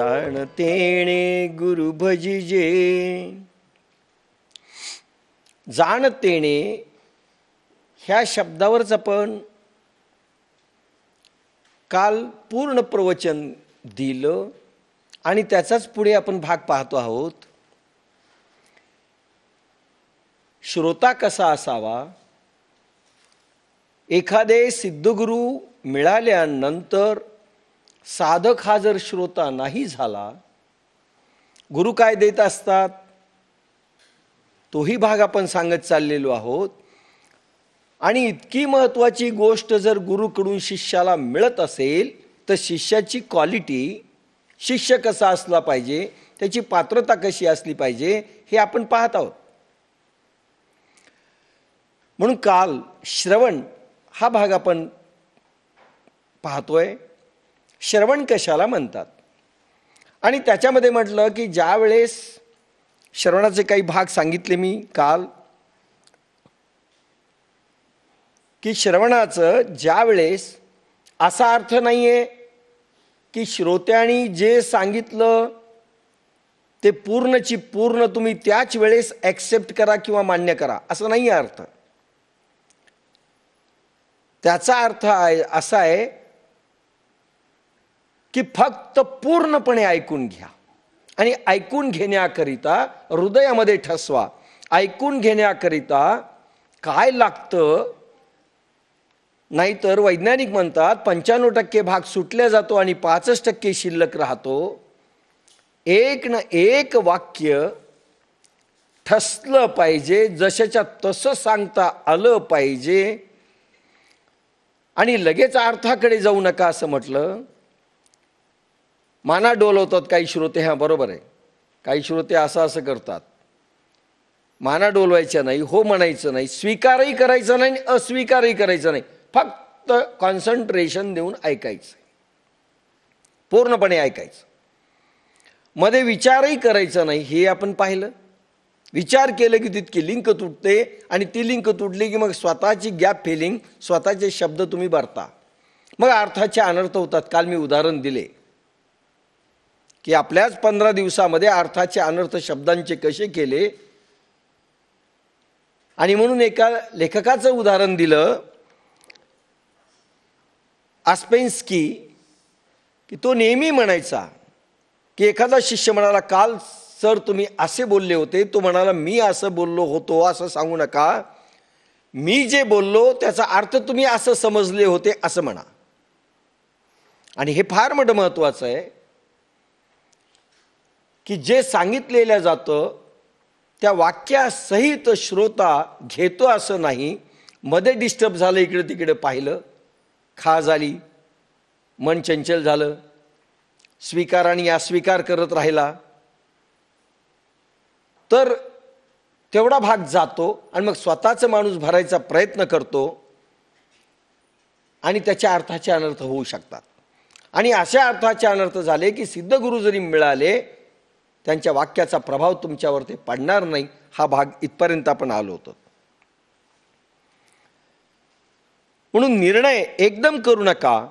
जाणतेणे गुरु भजिजे. जाणतेणे ह्या शब्दावरच आपण काल पूर्ण प्रवचन दिलं आणि त्याचाच पुढे आपण भाग पाहतो आहोत. श्रोता कसा असावा? एखादे सिद्धगुरु मिळाल्यानंतर साधक हा जर श्रोता नाही झाला, गुरु काय देत असतात तोही भाग आपण सांगत चाललेलो आहोत. आणि इतकी महत्त्वाची गोष्ट जर गुरुकडून शिष्याला मिळत असेल तर शिष्याची क्वालिटी, शिष्य कसा असला पाहिजे, त्याची पात्रता कशी असली पाहिजे हे आपण पाहत आहोत. म्हणून काल श्रवण हा भाग आपण पाहतोय. श्रवण कशाला म्हणतात? आणि त्याच्यामध्ये म्हटलं की ज्या वेळेस श्रवणाचे काही भाग सांगितले मी काल, की श्रवणाचं ज्या वेळेस असा अर्थ नाही आहे की श्रोत्यांनी जे सांगितलं ते पूर्णची पूर्ण तुम्ही त्याच वेळेस ॲक्सेप्ट करा किंवा मान्य करा, असं नाही आहे अर्थ. त्याचा अर्थ असा आहे की फक्त पूर्णपणे ऐकून घ्या आणि ऐकून घेण्याकरिता हृदयामध्ये ठसवा. ऐकून घेण्याकरिता काय लागतं? नाहीतर वैज्ञानिक म्हणतात 95% भाग सुटल्या जातो आणि 5% शिल्लक राहतो. एक ना एक वाक्य ठसलं पाहिजे, जशाच्या तसं सांगता आलं पाहिजे आणि लगेच अर्थाकडे जाऊ नका असं म्हटलं. माना डोलवतात काही श्रोते, हां बरोबर आहे, काही श्रोते असं करतात. माना डोलवायच्या नाही, हो म्हणायचं नाही, स्वीकारही करायचं नाही, अस्वीकारही करायचं नाही, फक्त कॉन्सन्ट्रेशन देऊन ऐकायचं, पूर्णपणे ऐकायचं. मध्ये विचारही करायचा नाही, हे आपण पाहिलं. विचार केले की तितकी लिंक तुटते आणि ती लिंक तुटली की मग स्वतःची गॅप फिलिंग, स्वतःचे शब्द तुम्ही भरता, मग अर्थाचे अनर्थ होतात. काल मी उदाहरण दिले की आपल्याच 15 दिवसामध्ये अर्थाचे अनर्थ शब्दांचे कसे केले. आणि म्हणून एका लेखकाचं उदाहरण दिलं, आस्पेन्स्की, की तो नेहमी म्हणायचा की एखादा शिष्य म्हणाला काल सर तुम्ही असे बोलले होते, तो म्हणाला मी असं बोललो होतो असं सांगू नका, मी जे बोललो त्याचा अर्थ तुम्ही असं समजले होते असं म्हणा. आणि हे फार मोठं महत्त्वाचं आहे की जे सांगितलेलं जातं त्या वाक्यासहित श्रोता घेतो असं नाही. मध्ये डिस्टर्ब झालं, इकडे तिकडे पाहिलं, खा झाली, मन चंचल झालं, स्वीकार आणि अस्वीकार करत राहिला तर तेवढा भाग जातो आणि मग स्वतःचं माणूस भरायचा प्रयत्न करतो आणि त्याच्या अर्थाचे अनर्थ होऊ शकतात. आणि अशा अर्थाचे अनर्थ झाले की सिद्धगुरु जरी मिळाले त्यांच्या वाक्याचा प्रभाव तुमच्यावर ते पडणार नाही. हा भाग इथपर्यंत आपण आलो होतो. म्हणून निर्णय एकदम करू नका,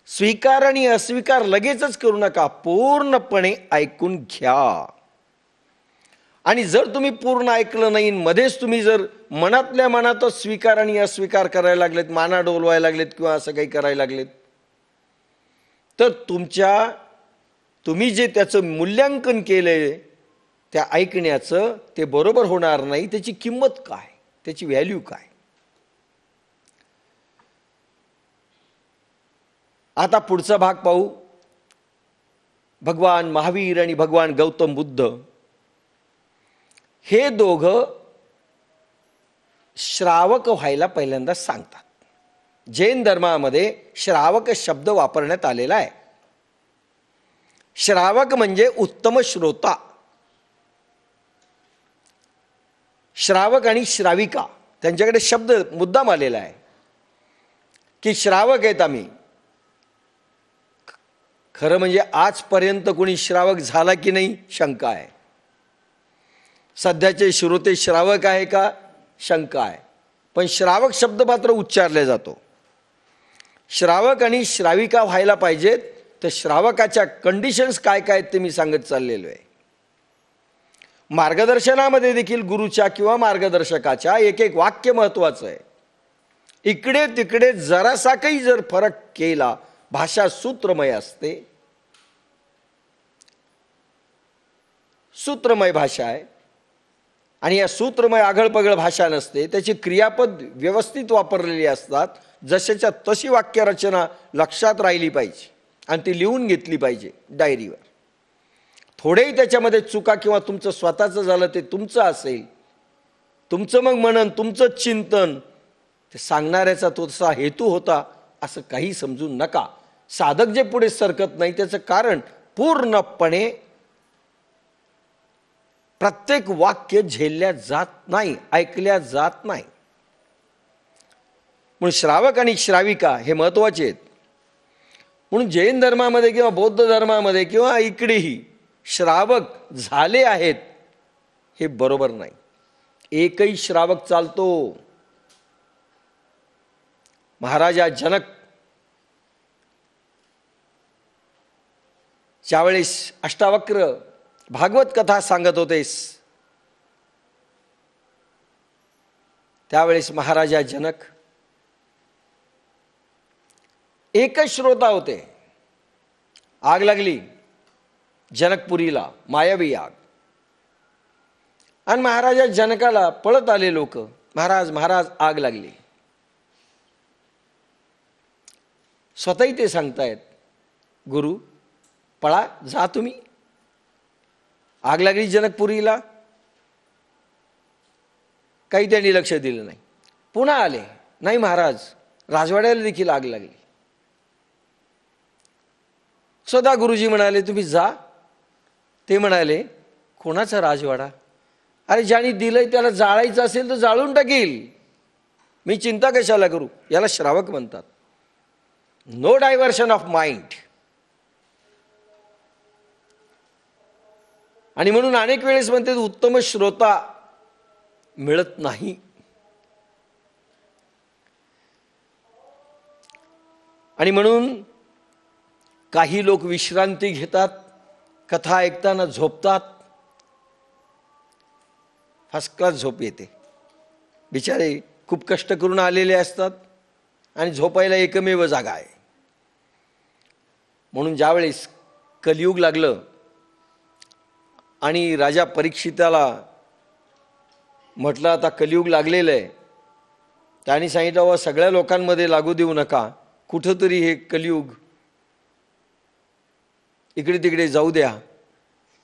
स्वीकार आणि अस्वीकार लगेचच करू नका, पूर्णपणे ऐकून घ्या. आणि जर तुम्ही पूर्ण ऐकलं नाही, मध्येच तुम्ही जर मनातल्या मनातच स्वीकार आणि अस्वीकार करायला लागलेत, माना डोलवायला लागलेत किंवा असं काही करायला लागलेत, तर तुम्ही जे त्याचं मूल्यांकन केलंय त्या ऐकण्याचं ते बरोबर होणार नाही. त्याची किंमत काय, त्याची व्हॅल्यू काय? आता पुढचा भाग पाहू. भगवान महावीर आणि भगवान गौतम बुद्ध हे दोघं श्रावक व्हायला पहिल्यांदा सांगतात. जैन धर्मामध्ये श्रावक शब्द वापरण्यात आलेला आहे. श्रावक म्हणजे उत्तम श्रोता. श्रावक आणि श्राविका त्यांच्याकडे शब्द मुद्दाम आलेला आहे की श्रावक आहेत आम्ही. खरं म्हणजे आजपर्यंत कोणी श्रावक झाला की नाही शंका आहे. सध्याचे श्रोते श्रावक आहे का शंका आहे. पण श्रावक शब्द मात्र उच्चारला जातो. श्रावक आणि श्राविका व्हायला पाहिजेत तर श्रावकाच्या कंडिशन्स काय काय आहेत ते मी सांगत चाललेलो आहे. मार्गदर्शनामध्ये देखील गुरुच्या किंवा मार्गदर्शकाच्या एक एक वाक्य महत्वाचं आहे. इकडे तिकडे जरासा काही जर फरक केला, भाषा सूत्रमय असते, सूत्रमय भाषा आहे. आणि या सूत्रमय आगळपगळ भाषा नसते, त्याची क्रियापद व्यवस्थित वापरलेली असतात. जशाच्या तशी वाक्यरचना लक्षात राहिली पाहिजे आणि ती लिहून घेतली पाहिजे डायरीवर. थोडेही त्याच्यामध्ये चुका किंवा तुमचं स्वतःचं झालं ते तुमचं असेल, तुमचं मग मनन, तुमचं चिंतन, ते सांगणाऱ्याचा तोचा हेतू होता असं काही समजू नका. साधक जे पुढे सरकत नाही त्याचं कारण पूर्णपणे प्रत्येक वाक्य झेलल्या जात नाही, ऐकल्या जात नाही. म्हणून श्रावक आणि श्राविका हे महत्वाचे आहेत. म्हणून जैन धर्मामध्ये किंवा बौद्ध धर्मामध्ये किंवा इकडेही श्रावक झाले आहेत हे बरोबर नाही. एकही श्रावक चालतो. महाराजा जनक ज्यावेळेस अष्टावक्र भागवत कथा सांगत होतेस, त्यावेळेस महाराजा जनक एकच श्रोता होते. आग लागली जनकपुरीला, मायावी आग. आणि महाराजा जनकाला पळत आले लोक, महाराज महाराज आग लागली. स्वतःही ते सांगतायत, गुरु पळा, जा तुम्ही. आग लागली जनकपुरीला, काही त्यांनी लक्ष दिलं नाही. पुन्हा आले, नाही महाराज राजवाड्याला देखील आग लागली. स्वतः गुरुजी म्हणाले तुम्ही जा. ते म्हणाले कोणाचा राजवाडा? अरे ज्याने दिलंय त्याला जाळायचं असेल तर जाळून टाकील, मी चिंता कशाला करू. याला श्रावक म्हणतात. No diversion of mind. आणि म्हणून अनेक वेळेस म्हणते उत्तम श्रोता मिळत नाही. आणि म्हणून काही लोक विश्रांती घेतात, कथा ऐकताना झोपतात. फर्स्ट क्लास झोप येते. बिचारे खूप कष्ट करून आलेले असतात आणि झोपायला एकमेव जागा आहे. म्हणून ज्यावेळेस कलियुग लागलं आणि राजा परीक्षिताला म्हटलं आता कलियुग लागलेलं आहे, त्याने सांगितलं सगळ्या लोकांमध्ये लागू देऊ नका, कुठंतरी हे कलियुग इकडे तिकडे जाऊ द्या.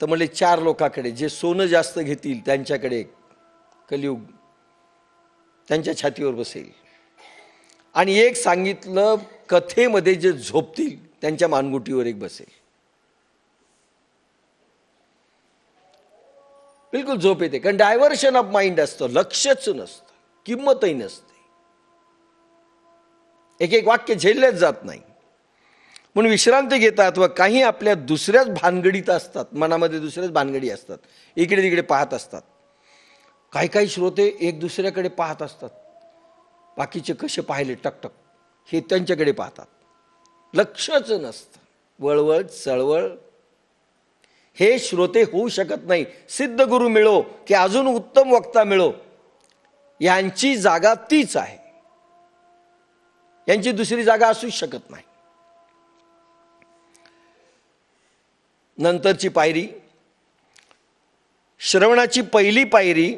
तर म्हणले 4 लोकांकडे, जे सोनं जास्त घेतील त्यांच्याकडे कलियुग त्यांच्या छातीवर बसेल. आणि एक सांगितलं कथेमध्ये जे झोपतील त्यांच्या मानगुटीवर एक बसेल. बिलकुल झोप येते, कारण डायव्हर्शन ऑफ माइंड असतं, लक्षच नसतं, किंमतही नसते. एक एक वाक्य झेललेच जात नाही. म्हणून विश्रांती घेतात व काही आपल्या दुसऱ्याच भानगडीत असतात, मनामध्ये दुसऱ्याच भानगडी असतात, इकडे तिकडे पाहत असतात. काही काही श्रोते एक दुसऱ्याकडे पाहत असतात, बाकीचे कसे पाहिले टकटक हे त्यांच्याकडे पाहतात, लक्षच नसतं. वळवळ चळवळ हे श्रोते होऊ शकत नाही. सिद्ध गुरु मिळो की अजून उत्तम वक्ता मिळो, यांची जागा तीच आहे, यांची दुसरी जागा असूच शकत नाही. नंतरची पायरी, श्रवणाची पहिली पायरी,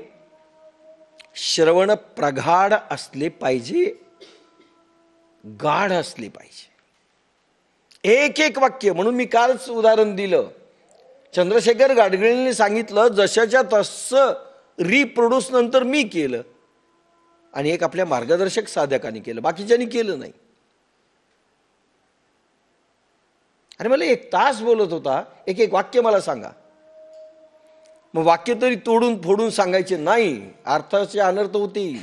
श्रवण प्रगाढ असले पाहिजे, गाढ असले पाहिजे. एक एक वाक्य. म्हणून मी कालच उदाहरण दिलं, चंद्रशेखर गाडगिळींनी सांगितलं जशाच्या तसं रिप्रोड्यूस नंतर मी केलं आणि एक आपल्या मार्गदर्शक साधकांनी केलं, बाकीच्यांनी केलं नाही. आणि मला 1 तास बोलत होता, एक एक वाक्य मला सांगा. मग वाक्य तरी तोडून फोडून सांगायचे नाही, अर्थाचे अनर्थ होतील.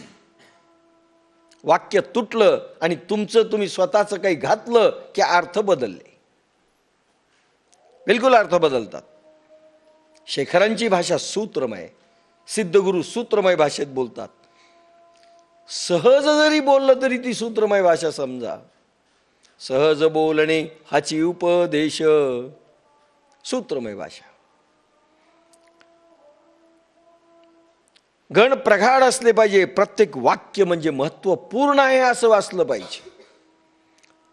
वाक्य तुटलं आणि तुमचं तुम्ही स्वतःचं काही घातलं की अर्थ बदलले, बिलकुल अर्थ बदलतात. शेखरांची भाषा सूत्रमय, सिद्धगुरु सूत्रमय भाषेत बोलतात. सहज जरी बोललं तरी ती सूत्रमय भाषा समजा. सहज बोलणे हाची उपदेश. सूत्रमय भाषा. गण प्रगाढ असले पाहिजे. प्रत्येक वाक्य म्हणजे महत्वपूर्ण आहे असं वाचलं पाहिजे.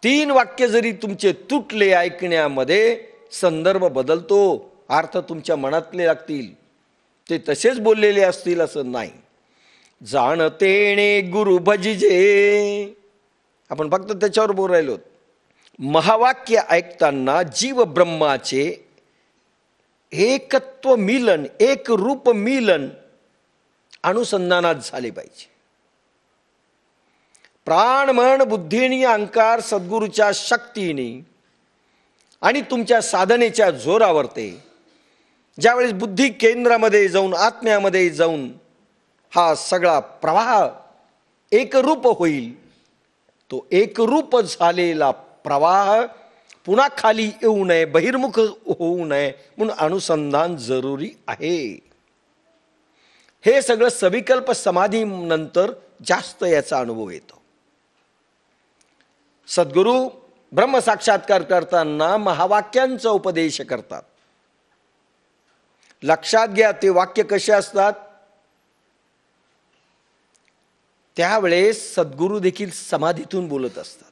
3 वाक्य जरी तुमचे तुटले ऐकण्यामध्ये, संदर्भ बदलतो, अर्थ तुमच्या मनातले लागतील, ते तसेच बोललेले असतील असं नाही. जाणतेने गुरु भजिजे, आपण फक्त त्याच्यावर बोल राहिलो. महावाक्य ऐकताना जीव ब्रह्माचे एकत्व मिलन, एक रूप मिलन अनुसंधानात झाले पाहिजे. प्राण मन बुद्धीने अहंकार सद्गुरूच्या शक्तीने आणि तुमच्या साधनेच्या जोरावर ते ज्यावेळेस बुद्धी केंद्रामध्ये जाऊन, आत्म्यामध्ये जाऊन हा सगळा प्रवाह एकरूप होईल, तो एकरूप झालेला प्रवाह पुन्हा खाली येऊ नये, बहिर्मुख होऊ नये म्हणून अनुसंधान जरुरी आहे. हे सगळं सविकल्प समाधी नंतर जास्त याचा अनुभव येतो. सद्गुरू ब्रह्मसाक्षात्कार करताना महावाक्यांचा उपदेश करतात. लक्षात घ्या, ते वाक्य कसे असतात. त्यावेळेस सद्गुरू देखील समाधीतून बोलत असतात.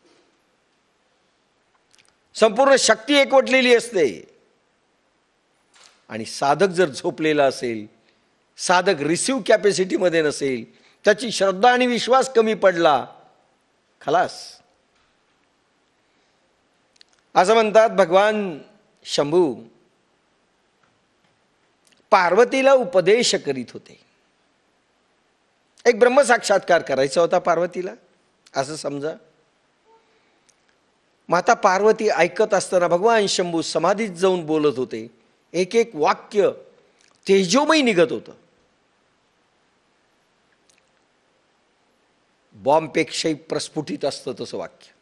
संपूर्ण शक्ती एकवटलेली असते आणि साधक जर झोपलेला असेल, साधक रिसिव्ह कॅपॅसिटीमध्ये नसेल, त्याची श्रद्धा आणि विश्वास कमी पडला, खलास. असं म्हणतात भगवान शंभू पार्वतीला उपदेश करीत होते. एक ब्रह्मसाक्षात्कार करायचा होता पार्वतीला असं समजा. माता पार्वती ऐकत असताना भगवान शंभू समाधीत जाऊन बोलत होते. एक एक वाक्य तेजोमय निघत होतं. बॉम्बपेक्षाही प्रस्फुटित असतं तसं वाक्य.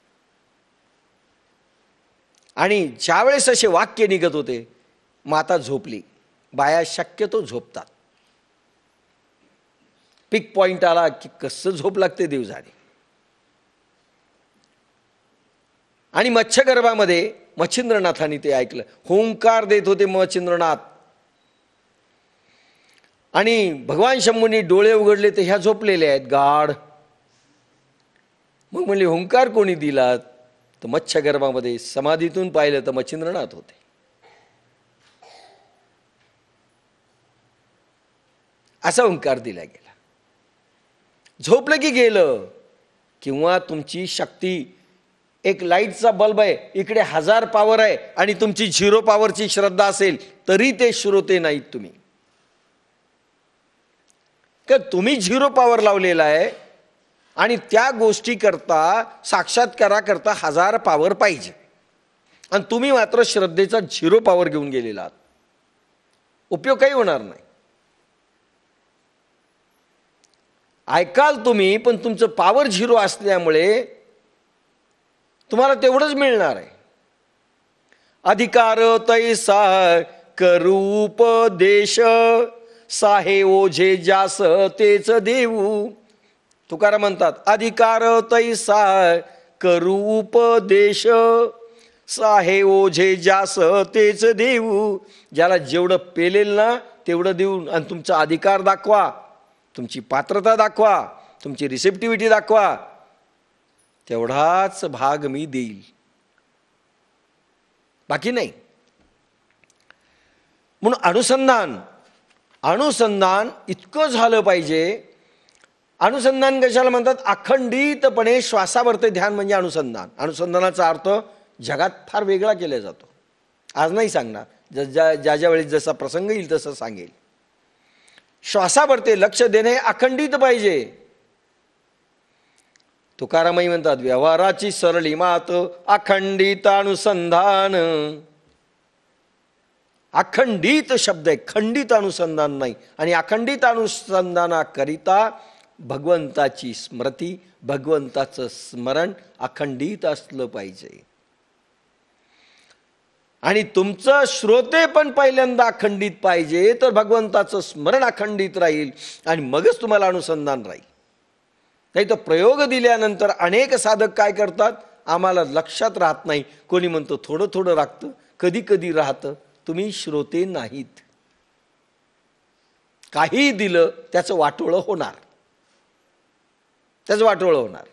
आणि ज्यावेळेस असे वाक्य निघत होते, माता झोपली. बाया शक्यतो झोपतात. पिक पॉइंट आला की कसं झोप लागते देव जाणे. आणि मच्छगर्भामध्ये मच्छिंद्रनाथांनी ते ऐकलं. हुंकार देत होते मच्छिंद्रनाथ. आणि भगवान शंभूंनी डोळे उघडले तर ह्या झोपलेल्या आहेत गाढ. मग म्हणले हुंकार कोणी दिलात? तर मच्छगर्भामध्ये समाधीतून पाहिलं तर मच्छिंद्रनाथ होते. असा हुंकार दिला गेला. झोपलं की गेलं. किंवा तुमची शक्ती एक लाईटचा बल्ब आहे, इकडे 1000 पॉवर आहे आणि तुमची 0 पॉवरची श्रद्धा असेल तरी ते श्रोते नाहीत तुम्ही. का तुम्ही 0 पॉवर लावलेला आहे आणि त्या गोष्टी करता, साक्षात्काराकरता 1000 पॉवर पाहिजे आणि तुम्ही मात्र श्रद्धेचा 0 पॉवर घेऊन गेलेला आहात. उपयोग काही होणार नाही. ऐकाल तुम्ही, पण तुमचं पॉवर 0 असल्यामुळे तुम्हाला तेवढंच मिळणार आहे. अधिकार तैसा करूप देश, साहे ओझे जास तेच देऊ. तुकाराम म्हणतात अधिकार तैसा करूप देश, साहे ओझे जास तेच देऊ. ज्याला जेवढं पेलेल ना तेवढं देऊन, आणि तुमचा अधिकार दाखवा, तुमची पात्रता दाखवा, तुमची रिसेप्टिव्हिटी दाखवा, तेवढाच भाग मी देईल, बाकी नाही. म्हणून अनुसंधान इतकं झालं पाहिजे. अनुसंधान कशाला म्हणतात? अखंडितपणे श्वासावरती ध्यान म्हणजे अनुसंधान. अनुसंधानाचा अर्थ जगात फार वेगळा केला जातो. आज नाही सांगणार, ज्या वेळेस जसा प्रसंग येईल तसं सांगेल. श्वासावरती लक्ष देणे अखंडित पाहिजे. तुकारामही म्हणतात व्यवहाराची सरळी मात अखंडित अनुसंधान. अखंडित शब्द आहे, खंडित अनुसंधान नाही. आणि अखंडित अनुसंधानाकरिता भगवंताची स्मृती, भगवंताचं स्मरण अखंडित असलं पाहिजे. आणि तुमचं श्रोते पण पहिल्यांदा अखंडित पाहिजे, तर भगवंताचं स्मरण अखंडित राहील आणि मगच तुम्हाला अनुसंधान राहील. नाही तर प्रयोग दिल्यानंतर अनेक साधक काय करतात? आम्हाला लक्षात राहत नाही. कोणी म्हणतो थोडं थोडं राहतं, कधी कधी राहतं. तुम्ही श्रोते नाहीत. काही दिलं त्याचं वाटोळं होणार, त्याचं वाटोळं होणार.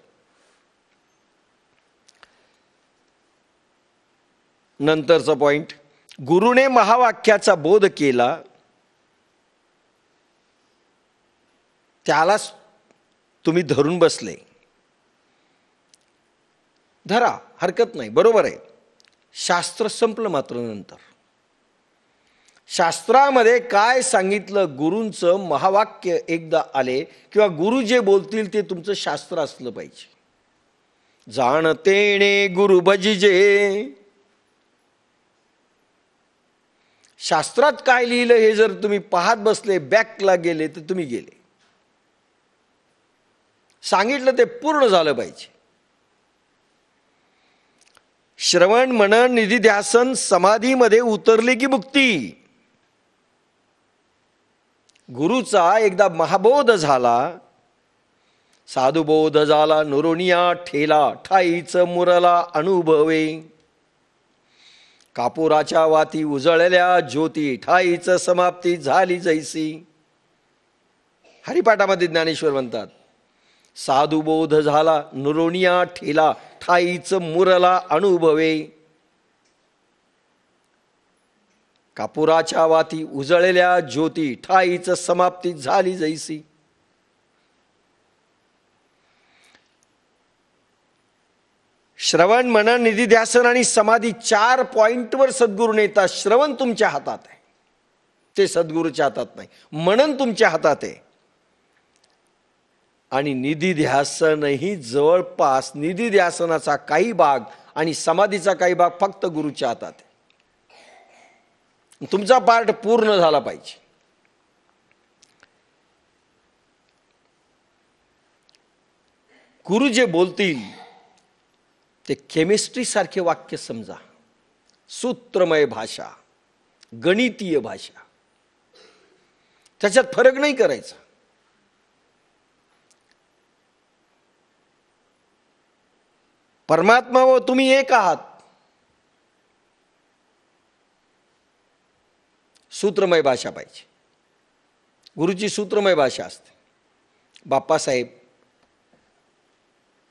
नंतरचा पॉइंट, गुरुने महावाक्याचा बोध केला, त्यालाच तुम्ही धरून बसले. धरा, हरकत नाही, बरोबर आहे. शास्त्र संपलं मात्र नंतर. शास्त्रामध्ये काय सांगितलं, गुरूंचं महावाक्य एकदा आले किंवा गुरु जे बोलतील ते तुमचं शास्त्र असलं पाहिजे. जाणतेणे गुरु भजिजे. शास्त्रात काय लिहिलं हे जर तुम्ही पाहत बसले, बॅकला गेले तर तुम्ही गेले. सांगितलं ते पूर्ण झालं पाहिजे. श्रवण मनन निधिध्यासन समाधीमध्ये उतरले की मुक्ती. गुरुचा एकदा महाबोध झाला, साधुबोध झाला, नुरोनिया ठेला, ठाईच मुरला अनुभवे. कापुराच्या वाती उजळल्या ज्योती, ठाईच समाप्ती झाली जैसी. हरिपाठामध्ये ज्ञानेश्वर म्हणतात, साधुबोध झाला, नुरोनिया ठेला, ठाईच मुरला अनुभवे. कापुराच्या वाती उजळल्या ज्योती, ठाईच समाप्ती झाली जैसी. श्रवण मनन निधिध्यासन आणि समाधी 4 पॉइंटवर सद्गुरू नेतात. श्रवण तुमच्या हातात आहे, ते सद्गुरूच्या हातात नाही. मनन तुमच्या हातात आहे आणि निधिध्यासनही जवळपास, निधिध्यासनाचा काही भाग आणि समाधीचा काही भाग फक्त गुरुच्या हातात आहे. तुमचा पार्ट पूर्ण झाला पाहिजे. गुरु जे बोलतील ते केमिस्ट्री सारखे वाक्य समजा, सूत्रमय भाषा, गणितीय भाषा, त्याच्यात फरक नाही करायचा. परमात्मा व तुम्ही एक आहात. सूत्रमय भाषा पाहिजे. गुरुची सूत्रमय भाषा असते. बाप्पासाहेब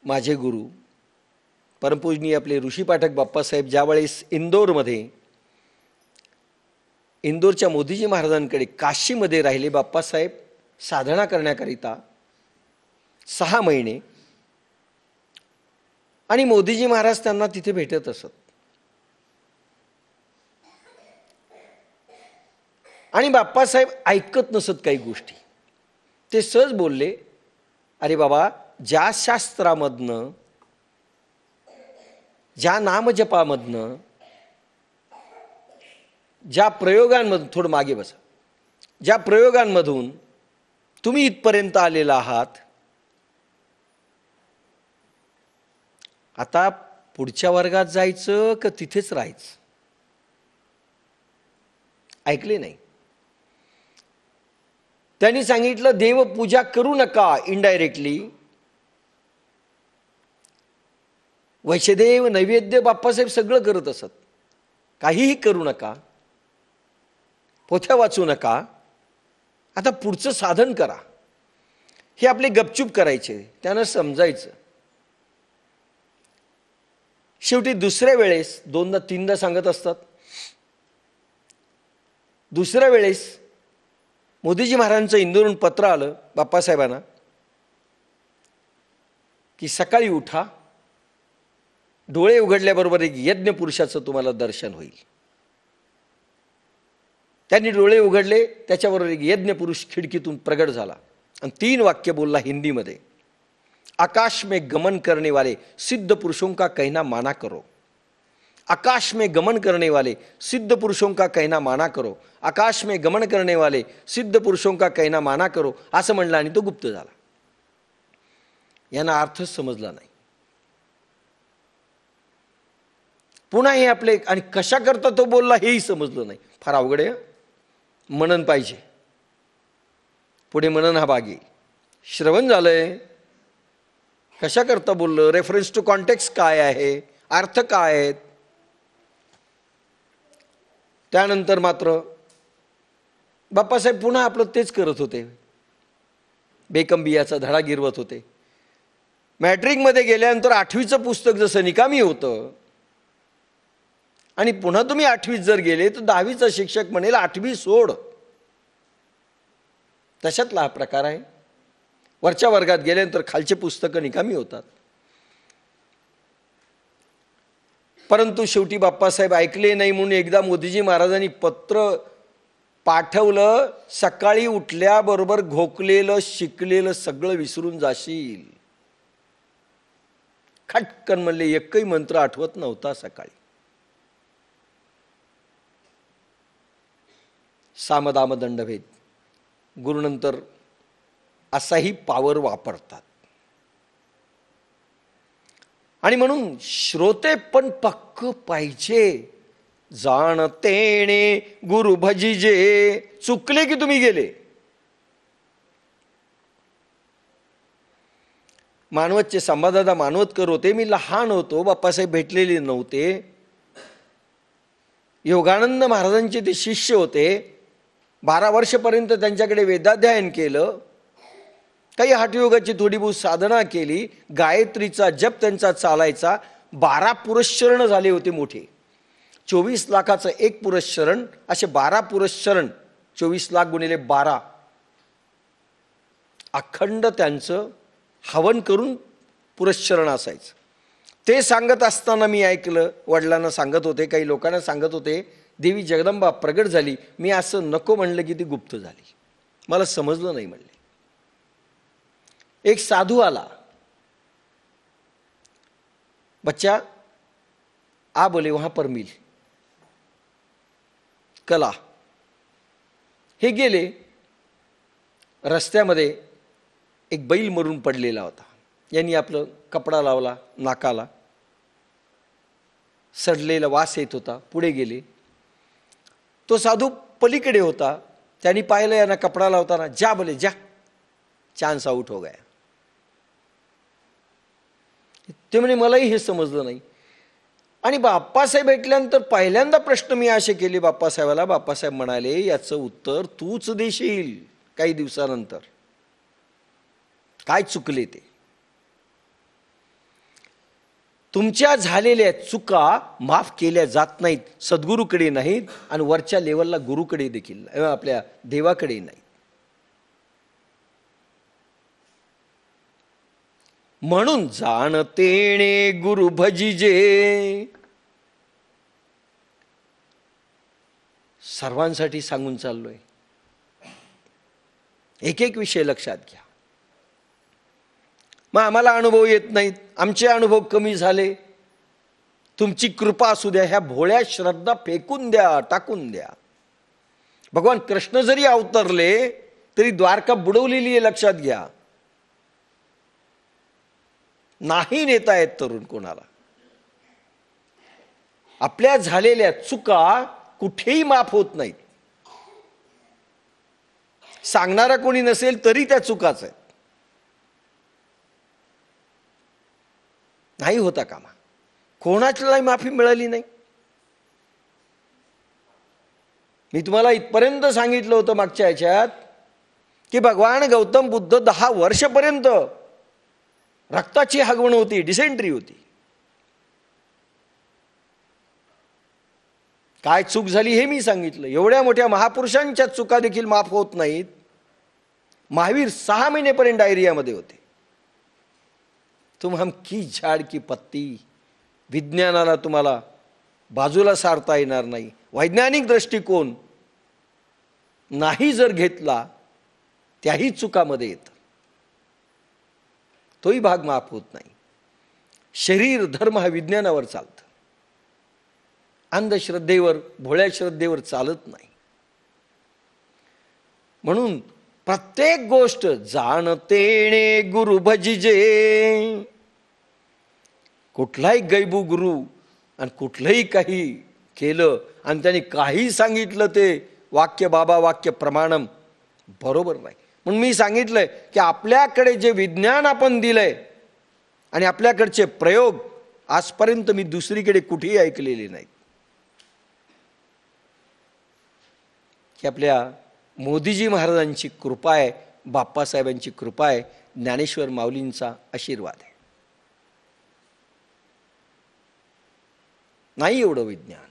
माझे गुरु, परमपूजनीय आपले ऋषी पाठक बाप्पासाहेब ज्यावेळेस इंदोरच्या मोदीजी महाराजांकडे काशीमध्ये राहिले बाप्पासाहेब साधना करण्याकरिता 6 महिने, आणि मोदीजी महाराज त्यांना तिथे भेटत असत. आणि बाप्पासाहेब ऐकत नसत काही गोष्टी. ते सहज बोलले, अरे बाबा, ज्या शास्त्रामधनं, ज्या नामजपामधनं, ज्या प्रयोगांमधून, थोडं मागे बसा, ज्या प्रयोगांमधून तुम्ही इथपर्यंत आलेला आहात, आता पुढच्या वर्गात जायचं का तिथेच राहायचं? ऐकले नाही. त्यांनी सांगितलं, देवपूजा करू नका. इनडायरेक्टली वैश्यदेव नैवेद्य बाप्पासाहेब सगळं करत असत. काहीही करू नका, पोथ्या वाचू नका, आता पुढचं साधन करा. हे आपले गपचूप करायचे, त्यांना समजायचं. शेवटी दुसऱ्या वेळेस 2दा 3दा सांगत असतात. दुसऱ्या वेळेस मोदीजी महाराजांचं इंदोरहून पत्र आलं बाप्पासाहेबांना की सकाळी उठा, डोळे उघडल्याबरोबर एक यज्ञ पुरुषाचं तुम्हाला दर्शन होईल. त्यांनी डोळे उघडले, त्याच्याबरोबर एक यज्ञ पुरुष खिडकीतून प्रगट झाला आणि 3 वाक्य बोलला हिंदीमध्ये. आकाश में गमन करने वाले सिद्ध पुरुषों का कहना माना करो. आकाश में गमन करने वाले सिद्ध पुरुषों का कहना माना करो. आकाश में गमन करने वाले सिद्ध पुरुषों का कहना माना करो, असं म्हणलं आणि तो गुप्त झाला. यांना अर्थच समजला नाही. पुन्हा हे आपले, आणि कशा करता तो बोलला हेही समजलं नाही. फार अवघड आहे. मनन पाहिजे. पुढे मनन हा भाग येईल. श्रवण झालंय, कशा करता बोललं, रेफरन्स टू कॉन्टेक्स्ट काय आहे, अर्थ काय आहेत. त्यानंतर मात्र बाप्पासाहेब पुन्हा आपलं तेच करत होते, बेकंबियाचा धडा गिरवत होते. मॅट्रिकमध्ये गेल्यानंतर 8वीचं पुस्तक जसं निकामी होतं आणि पुन्हा तुम्ही 8वीत जर गेले तर 10वीचा शिक्षक म्हणेल 8वी सोड. तशातला हा प्रकार आहे. वरच्या वर्गात गेल्यानंतर खालचे पुस्तकं निकामी होतात. परंतु शेवटी बाप्पासाहेब ऐकले नाही म्हणून एकदा मोदीजी महाराजांनी पत्र पाठवलं, सकाळी उठल्याबरोबर घोकलेलं शिकलेलं सगळं विसरून जाशील. खटकन म्हणले, एकही मंत्र आठवत नव्हता सकाळी. सामदाम दंडभेद गुरुनंतर असाही पावर वापरतात. आणि म्हणून श्रोते पण पक्क पाहिजे. जाणतेने गुरु भजिजे, चुकले की तुम्ही गेले. मानवतचे संभादादा मानवतकर होते. मी लहान होतो, बाप्पासाहेब भेटलेले नव्हते. योगानंद महाराजांचे ते शिष्य होते. 12 वर्षपर्यंत त्यांच्याकडे वेदाध्ययन केलं. काही हठयोगाची थोडी बहुत साधना केली. गायत्रीचा जप त्यांचा चालायचा. 12 पुरस्चरण झाले होते मोठे. 24 लाखाचं एक पुरस्चरण, असे 12 पुरस्चरण. 24 लाख गुणिले 12, अखंड त्यांचं हवन करून पुरस्चरण असायचं. ते सांगत असताना मी ऐकलं, वडिलांना सांगत होते, काही लोकांना सांगत होते, देवी जगदंबा प्रगट झाली. मी असं नको म्हणलं की ती गुप्त झाली. मला समजलं नाही म्हणले. एक साधू आला, बच्चा आ बोले वहां पर मिल कला. हे गेले. रस्त्यामध्ये एक बैल मरून पडलेला होता. यांनी आपलं कपडा लावला नाकाला, सडलेला वास येत होता. पुढे गेले. तो साधू पलीकडे होता. त्यांनी पाहिलं यांना कपडा लावताना. जा बोले जा, चान्स आउट हो गया. ते म्हणे मलाही हे समजलं नाही. आणि बाप्पासाहेब भेटल्यानंतर पहिल्यांदा प्रश्न मी असे केले बाप्पासाहेबाला. बाप्पासाहेब म्हणाले, याचं उत्तर तूच देशील काही दिवसानंतर. काय चुकले ते. तुमच्या झालेल्या चुका माफ केल्या जात नाहीत. सद्गुरूकडे नाहीत आणि वरच्या लेवलला गुरुकडे देखील, आपल्या देवाकडे नाही. म्हणून जाणतेने गुरु भजिजे. सर्वांसाठी सांगून चाललोय. एक एक विषय लक्षात घ्या. मग आम्हाला अनुभव येत नाहीत, आमचे अनुभव कमी झाले, तुमची कृपा असू द्या. ह्या भोळ्या श्रद्धा फेकून द्या, टाकून द्या. भगवान कृष्ण जरी अवतरले तरी द्वारका बुडवलेली आहे, लक्षात घ्या. नाही नेता येत तरुण कोणाला. आपल्या झालेल्या चुका कुठेही माफ होत नाहीत. सांगणारा कोणी नसेल तरी त्या चुकाच आहेत. नाही होता कामा. कोणाच्याही माफी मिळाली नाही. मी तुम्हाला इथपर्यंत सांगितलं होतं मागच्या ह्याच्यात की भगवान गौतम बुद्ध 10 वर्षपर्यंत रक्ताची हगवण होती, डिसेंट्री होती. काय चूक झाली हे मी सांगितलं. एवढ्या मोठ्या महापुरुषांच्या चुका देखील माफ होत नाहीत. महावीर 6 महिनेपर्यंत डायरियामध्ये होते. तुम हम की झाड की पत्ती. विज्ञानाला तुम्हाला बाजूला सारता येणार नाही. वैज्ञानिक दृष्टिकोन नाही जर घेतला त्याही चुकामध्ये येतं. तोही भाग माफ होत नाही. शरीर धर्म हा विज्ञानावर चालतं, अंधश्रद्धेवर भोळ्या श्रद्धेवर चालत नाही. म्हणून प्रत्येक गोष्ट जाणतेने गुरु भजिजे. कुठलाही गैबू गुरु आणि कुठलंही काही केलं आणि त्यांनी काही सांगितलं ते वाक्य बाबा वाक्य प्रमाणम बरोबर नाही. म्हणून मी सांगितलंय की आपल्याकडे जे विज्ञान आपण दिलंय आणि आपल्याकडचे प्रयोग आजपर्यंत मी दुसरीकडे कुठेही ऐकलेले नाहीत, की आपल्या मोदीजी महाराजांची कृपा आहे, बाप्पासाहेबांची कृपा आहे, ज्ञानेश्वर माऊलींचा आशीर्वाद आहे. नाही एवढं विज्ञान.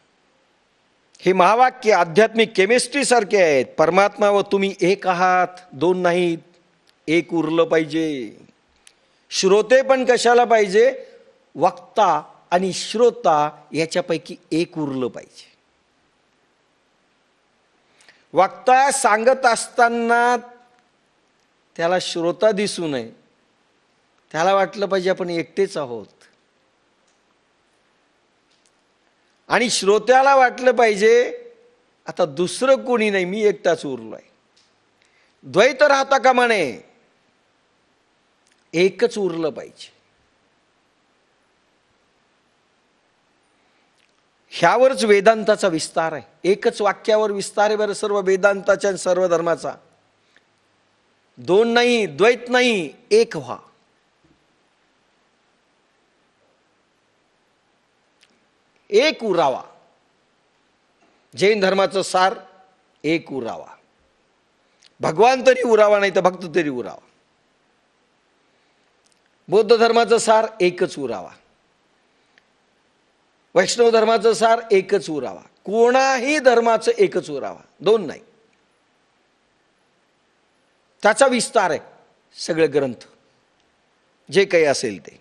हे महावाक्य आध्यात्मिक केमिस्ट्री सारखे आहेत. परमात्मा व तुम्ही एक आहात, दोन नाहीत. एक उरलं पाहिजे. श्रोते पण कशाला पाहिजे? वक्ता आणि श्रोता याच्यापैकी एक उरलं पाहिजे. वक्ता सांगत असताना त्याला श्रोता दिसू नये, त्याला वाटलं पाहिजे आपण एकटेच आहोत. आणि श्रोत्याला वाटलं पाहिजे आता दुसरं कोणी नाही, मी एकटाच उरलोय. द्वैत राहता कामा नये, एकच उरलं पाहिजे. ह्यावरच वेदांताचा विस्तार आहे. एकच वाक्यावर विस्तार आहे बरं सर्व वेदांताच्या सर्व धर्माचा. दोन नाही, द्वैत नाही, एक व्हा. एक उरावा. जैन धर्माचं सार एक उरावा. भगवान तरी उरावा, नाही तर भक्त तरी उरावा. बौद्ध धर्माचं सार एकच उरावा. वैष्णव धर्माचं सार एकच उरावा. कोणाही धर्माचं एकच उरावा, दोन नाही. त्याचा विस्तार आहे सगळे ग्रंथ, जे काही असेल ते.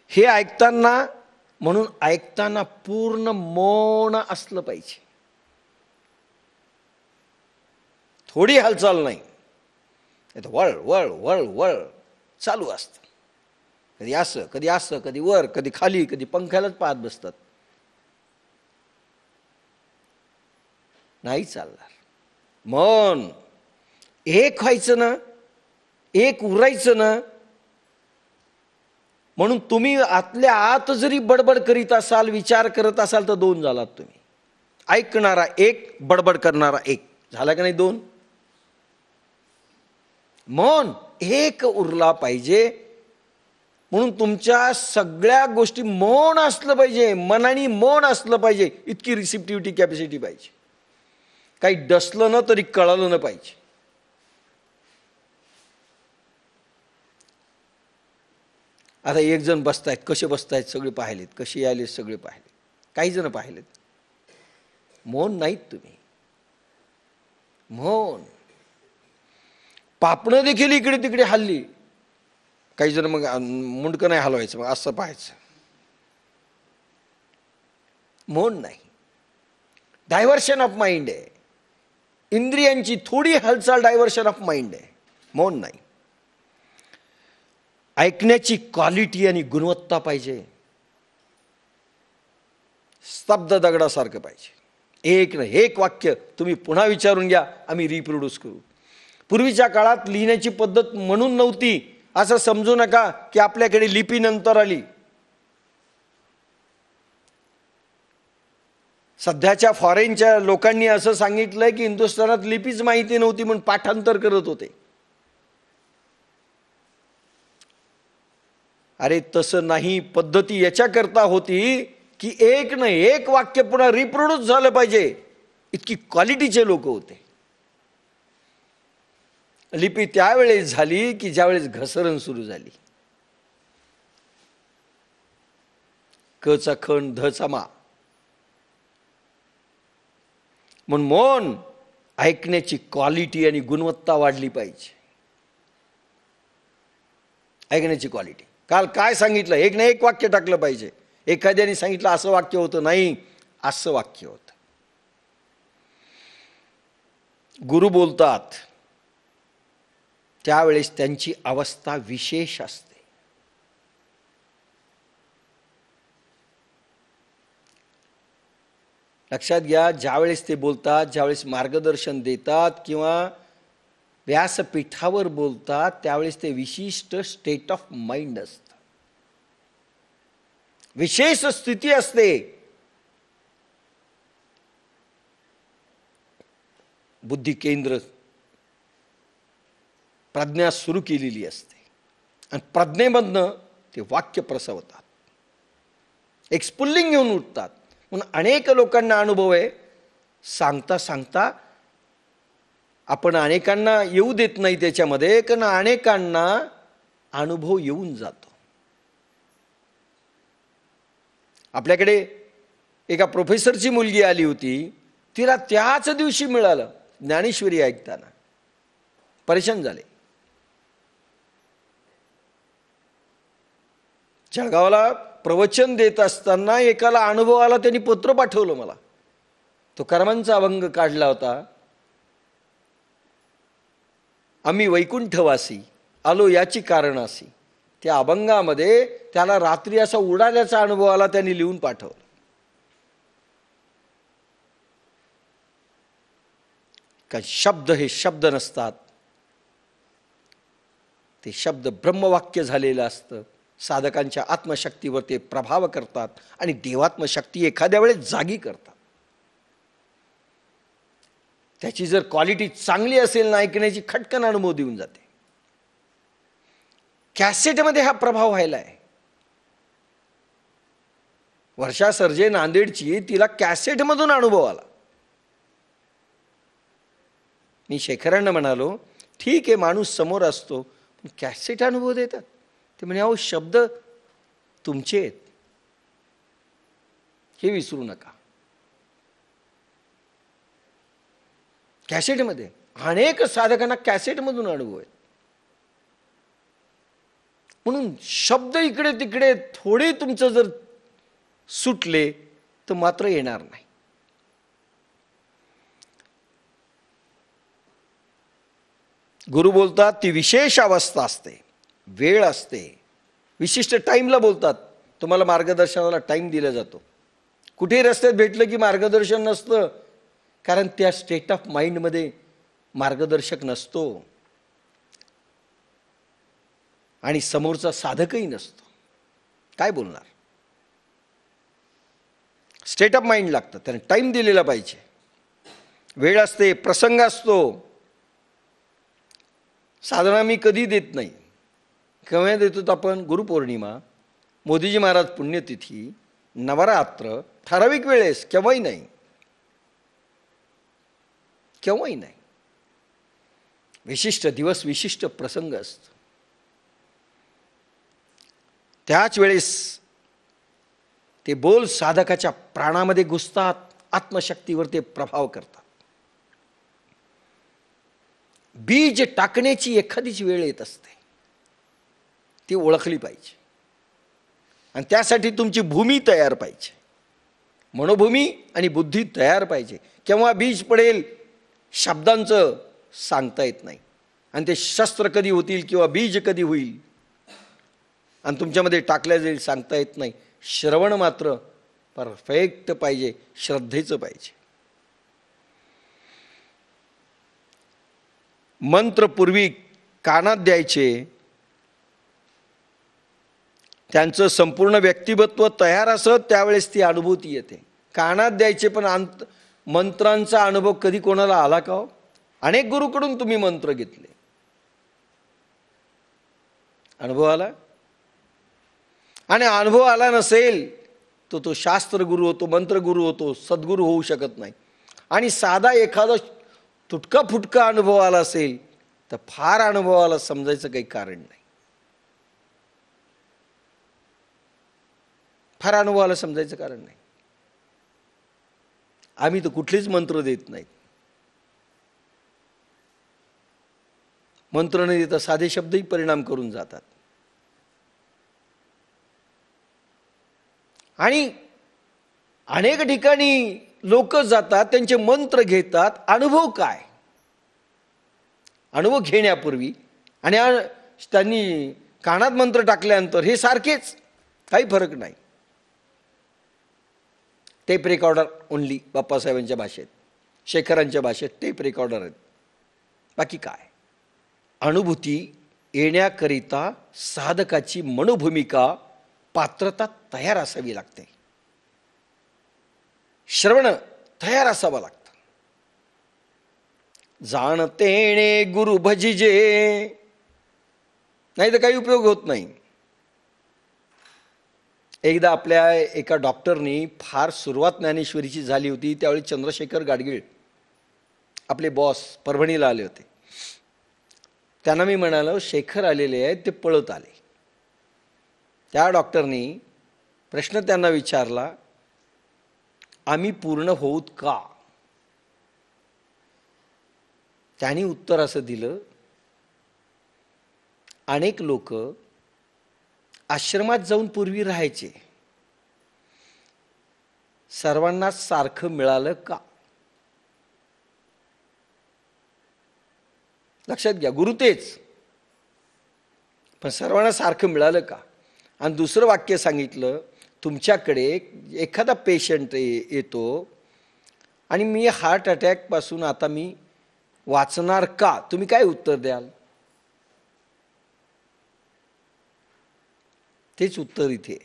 हे ऐकताना, म्हणून ऐकताना पूर्ण मौन असलं पाहिजे. थोडी हालचाल नाही, वळ वळ वळ वळ चालू असतं. कधी असं, कधी असं, कधी वर, कधी खाली, कधी पंख्यालाच पाहत बसतात. नाही चालणार. मन एक व्हायचं ना, एक उरायचं ना. म्हणून तुम्ही आतल्या आत जरी बडबड करीत असाल, विचार करत असाल, तर दोन झालात तुम्ही. ऐकणारा एक, बडबड करणारा एक, झाला का नाही? दोन. मन एक उरला पाहिजे. म्हणून तुमच्या सगळ्या गोष्टी मौन असलं पाहिजे, मनाने मौन असलं पाहिजे. इतकी रिसिप्टिव्हिटी कॅपॅसिटी पाहिजे. काही डसलं ना तरी कळालं न पाहिजे. आता एक जण बसतायत, कसे बसतायत सगळे पाहिलेत, कसे आले सगळे पाहिलेत, काही जण पाहिलेत. मौन नाहीत तुम्ही. मौन. पापणं देखील इकडे तिकडे हल्ली. काही जण मग मुंडकं नाही हलवायचं, मग असं पाहायचं. मौन नाही. डायव्हर्शन ऑफ माइंड आहे. इंद्रियांची थोडी हालचाल डायव्हर्शन ऑफ माइंड आहे. मौन नाही. ऐकण्याची क्वालिटी आणि गुणवत्ता पाहिजे. स्तब्ध दगडासारखं पाहिजे. एक नाही, एक वाक्य तुम्ही पुन्हा विचारून घ्या, आम्ही रिप्रोड्यूस करू. पूर्वीच्या काळात लिहिण्याची पद्धत म्हणून नव्हती असं समजू नका की आपल्याकडे लिपी नंतर आली. सध्याच्या फॉरेनच्या लोकांनी असं सांगितलंय की हिंदुस्थानात लिपीच माहिती नव्हती म्हणून पाठांतर करत होते. अरे तसं नाही. पद्धती याच्याकरता होती की एक नाही, एक वाक्य पुन्हा रिप्रोड्यूस झालं पाहिजे. इतकी क्वालिटीचे लोक होते. लिपी त्यावेळेस झाली की ज्यावेळेस घसरण सुरू झाली. कचा खण, धचा मा. म्हणून मौन ऐकण्याची क्वालिटी आणि गुणवत्ता वाढली पाहिजे. ऐकण्याची क्वालिटी. काल काय सांगितलं? एक ना एक वाक्य टाकलं पाहिजे. एखाद्याने सांगितलं असं वाक्य होतं, नाही असं वाक्य होतं. गुरु बोलतात त्यावेळेस त्यांची अवस्था विशेष असते. लक्षात घ्या, ज्यावेळेस ते बोलतात, ज्यावेळेस मार्गदर्शन देतात किंवा व्यासपीठावर बोलतात, त्यावेळेस ते विशिष्ट स्टेट ऑफ माइंड असतं. विशेष स्थिती असते. बुद्धी केंद्र, प्रज्ञा सुरू केलेली असते. आणि प्रज्ञेमधनं ते वाक्य प्रसवतात, एक स्फुल्लिंग घेऊन उठतात. म्हणून अनेक लोकांना अनुभव आहे, सांगता सांगता आपण अनेकांना येऊ देत नाही त्याच्यामध्ये, कारण अनेकांना अनुभव येऊन जातो. आपल्याकडे एका प्रोफेसरची मुलगी आली होती, तिला त्याच दिवशी मिळालं ज्ञानेश्वरी ऐकताना, परेशान झाले. जळगावला प्रवचन देत असताना एकाला अनुभव आला, त्यांनी पत्र पाठवलं मला. तो कर्मांचा अभंग काढला होता, आम्ही वैकुंठवासी आलो याची कारणासी. त्या अभंगामध्ये त्याला रात्री असा उडाल्याचा अनुभव आला, त्यांनी लिहून पाठवलं. का शब्द हे शब्द नसतात, ते शब्द ब्रह्मवाक्य झालेलं असतं. साधकांच्या आत्मशक्तीवर ते प्रभाव करतात आणि देवात्मशक्ती एखाद्या वेळेस जागी करतात. त्याची जर क्वालिटी चांगली असेल ना, ऐकण्याची खटकन अनुभव देऊन जाते. कॅसेटमध्ये हा प्रभाव व्हायला आहे. वर्षा सर्जे नांदेडची, तिला कॅसेटमधून अनुभव आला. मी शेखरांना म्हणालो, ठीक आहे माणूस समोर असतो, पण कॅसेट अनुभव देतात. ते म्हणे अहो शब्द तुमचे आहेत, हे विसरू नका. कॅसेटमध्ये अनेक साधकांना कॅसेटमधून अनुभव आहेत. म्हणून शब्द इकडे तिकडे थोडे तुमचं जर सुटले तर मात्र येणार नाही. गुरु बोलतात ती विशेष अवस्था असते, वेळ असते, विशिष्ट टाईमला बोलतात. तुम्हाला मार्गदर्शनाला टाईम दिला जातो. कुठेही रस्त्यात भेटलं की मार्गदर्शन नसतं, कारण त्या स्टेट ऑफ माइंडमध्ये मार्गदर्शक नसतो आणि समोरचा साधकही नसतो. काय बोलणार? स्टेट ऑफ माइंड लागतं, त्याने टाईम दिलेला पाहिजे, वेळ असते, प्रसंग असतो. साधना मी कधी देत नाही. केव्हा देतो आपण? गुरुपौर्णिमा, मोदीजी महाराज पुण्यतिथी, नवरात्र, ठराविक वेळेस, केव्हाही नाही, केव्हाही नाही. विशिष्ट दिवस, विशिष्ट प्रसंग असतो, त्याच वेळेस ते बोल साधकाच्या प्राणामध्ये घुसतात, आत्मशक्तीवर ते प्रभाव करतात. बीज टाकण्याची एखादीच वेळ येत असते, ती ओळखली पाहिजे. आणि त्यासाठी तुमची भूमी तयार पाहिजे, मनोभूमी आणि बुद्धी तयार पाहिजे. केव्हा बीज पडेल शब्दांचं सांगता येत नाही. आणि ते शस्त्र कधी होतील किंवा बीज कधी होईल आणि तुमच्यामध्ये टाकल्या जाईल सांगता येत नाही. श्रवण मात्र परफेक्ट पाहिजे, श्रद्धेचं पाहिजे. मंत्र पूर्वी कानात द्यायचे, त्यांचं संपूर्ण व्यक्तिमत्व तयार असत त्यावेळेस ती अनुभूती येते. कानात द्यायचे, पण मंत्रांचा अनुभव कधी कोणाला आला का हो? अनेक गुरुकडून तुम्ही मंत्र घेतले, अनुभव आला? आणि अनुभव आला नसेल तर तो शास्त्र गुरु होतो, मंत्र गुरु होतो, सद्गुरू होऊ शकत नाही. आणि साधा एखादा तुटका फुटका अनुभव आला असेल तर फार अनुभवाला समजायचं काही कारण नाही. फार अनुभवाला समजायचं कारण नाही. आम्ही तर कुठलेच मंत्र देत नाहीत. मंत्र न देता साधे शब्दही परिणाम करून जातात. आणि अनेक ठिकाणी लोक जातात, त्यांचे मंत्र घेतात. अनुभव काय? अनुभव घेण्यापूर्वी आणि त्यांनी कानात मंत्र टाकल्यानंतर हे सारखेच, काही फरक नाही. टेप रेकॉर्डर ओनली, बाप्पासाहेबांच्या भाषेत, शेखरांच्या भाषेत टेप रेकॉर्डर आहेत. बाकी काय? अनुभूती येण्याकरिता साधकाची मनोभूमिका, पात्रता तयार असावी लागते. श्रवण तयार असावं लागतं. जाणतेणे गुरु भजिजे, नाही तर काही उपयोग होत नाही. एकदा आपल्या एका डॉक्टरनी फार सुरुवात ज्ञानेश्वरीची झाली होती, त्यावेळी चंद्रशेखर गाडगीळ आपले बॉस परभणीला आले होते. त्यांना मी म्हणालो, शेखर आलेले आहेत, ते पळत आले. त्या डॉक्टरनी प्रश्न त्यांना विचारला, आम्ही पूर्ण होऊत का? त्यांनी उत्तर असं दिलं, अनेक लोक आश्रमात जाऊन पूर्वी राहायचे, सर्वांना सारखं मिळालं का? लक्षात घ्या, गुरु तेच, पण सर्वांना सारखं मिळालं का? आणि दुसरं वाक्य सांगितलं, तुमच्याकडे एखादा पेशंट येतो आणि मी हार्ट अटॅकपासून आता मी वाचणार का? तुम्ही काय उत्तर द्याल? तेच उत्तर इथे.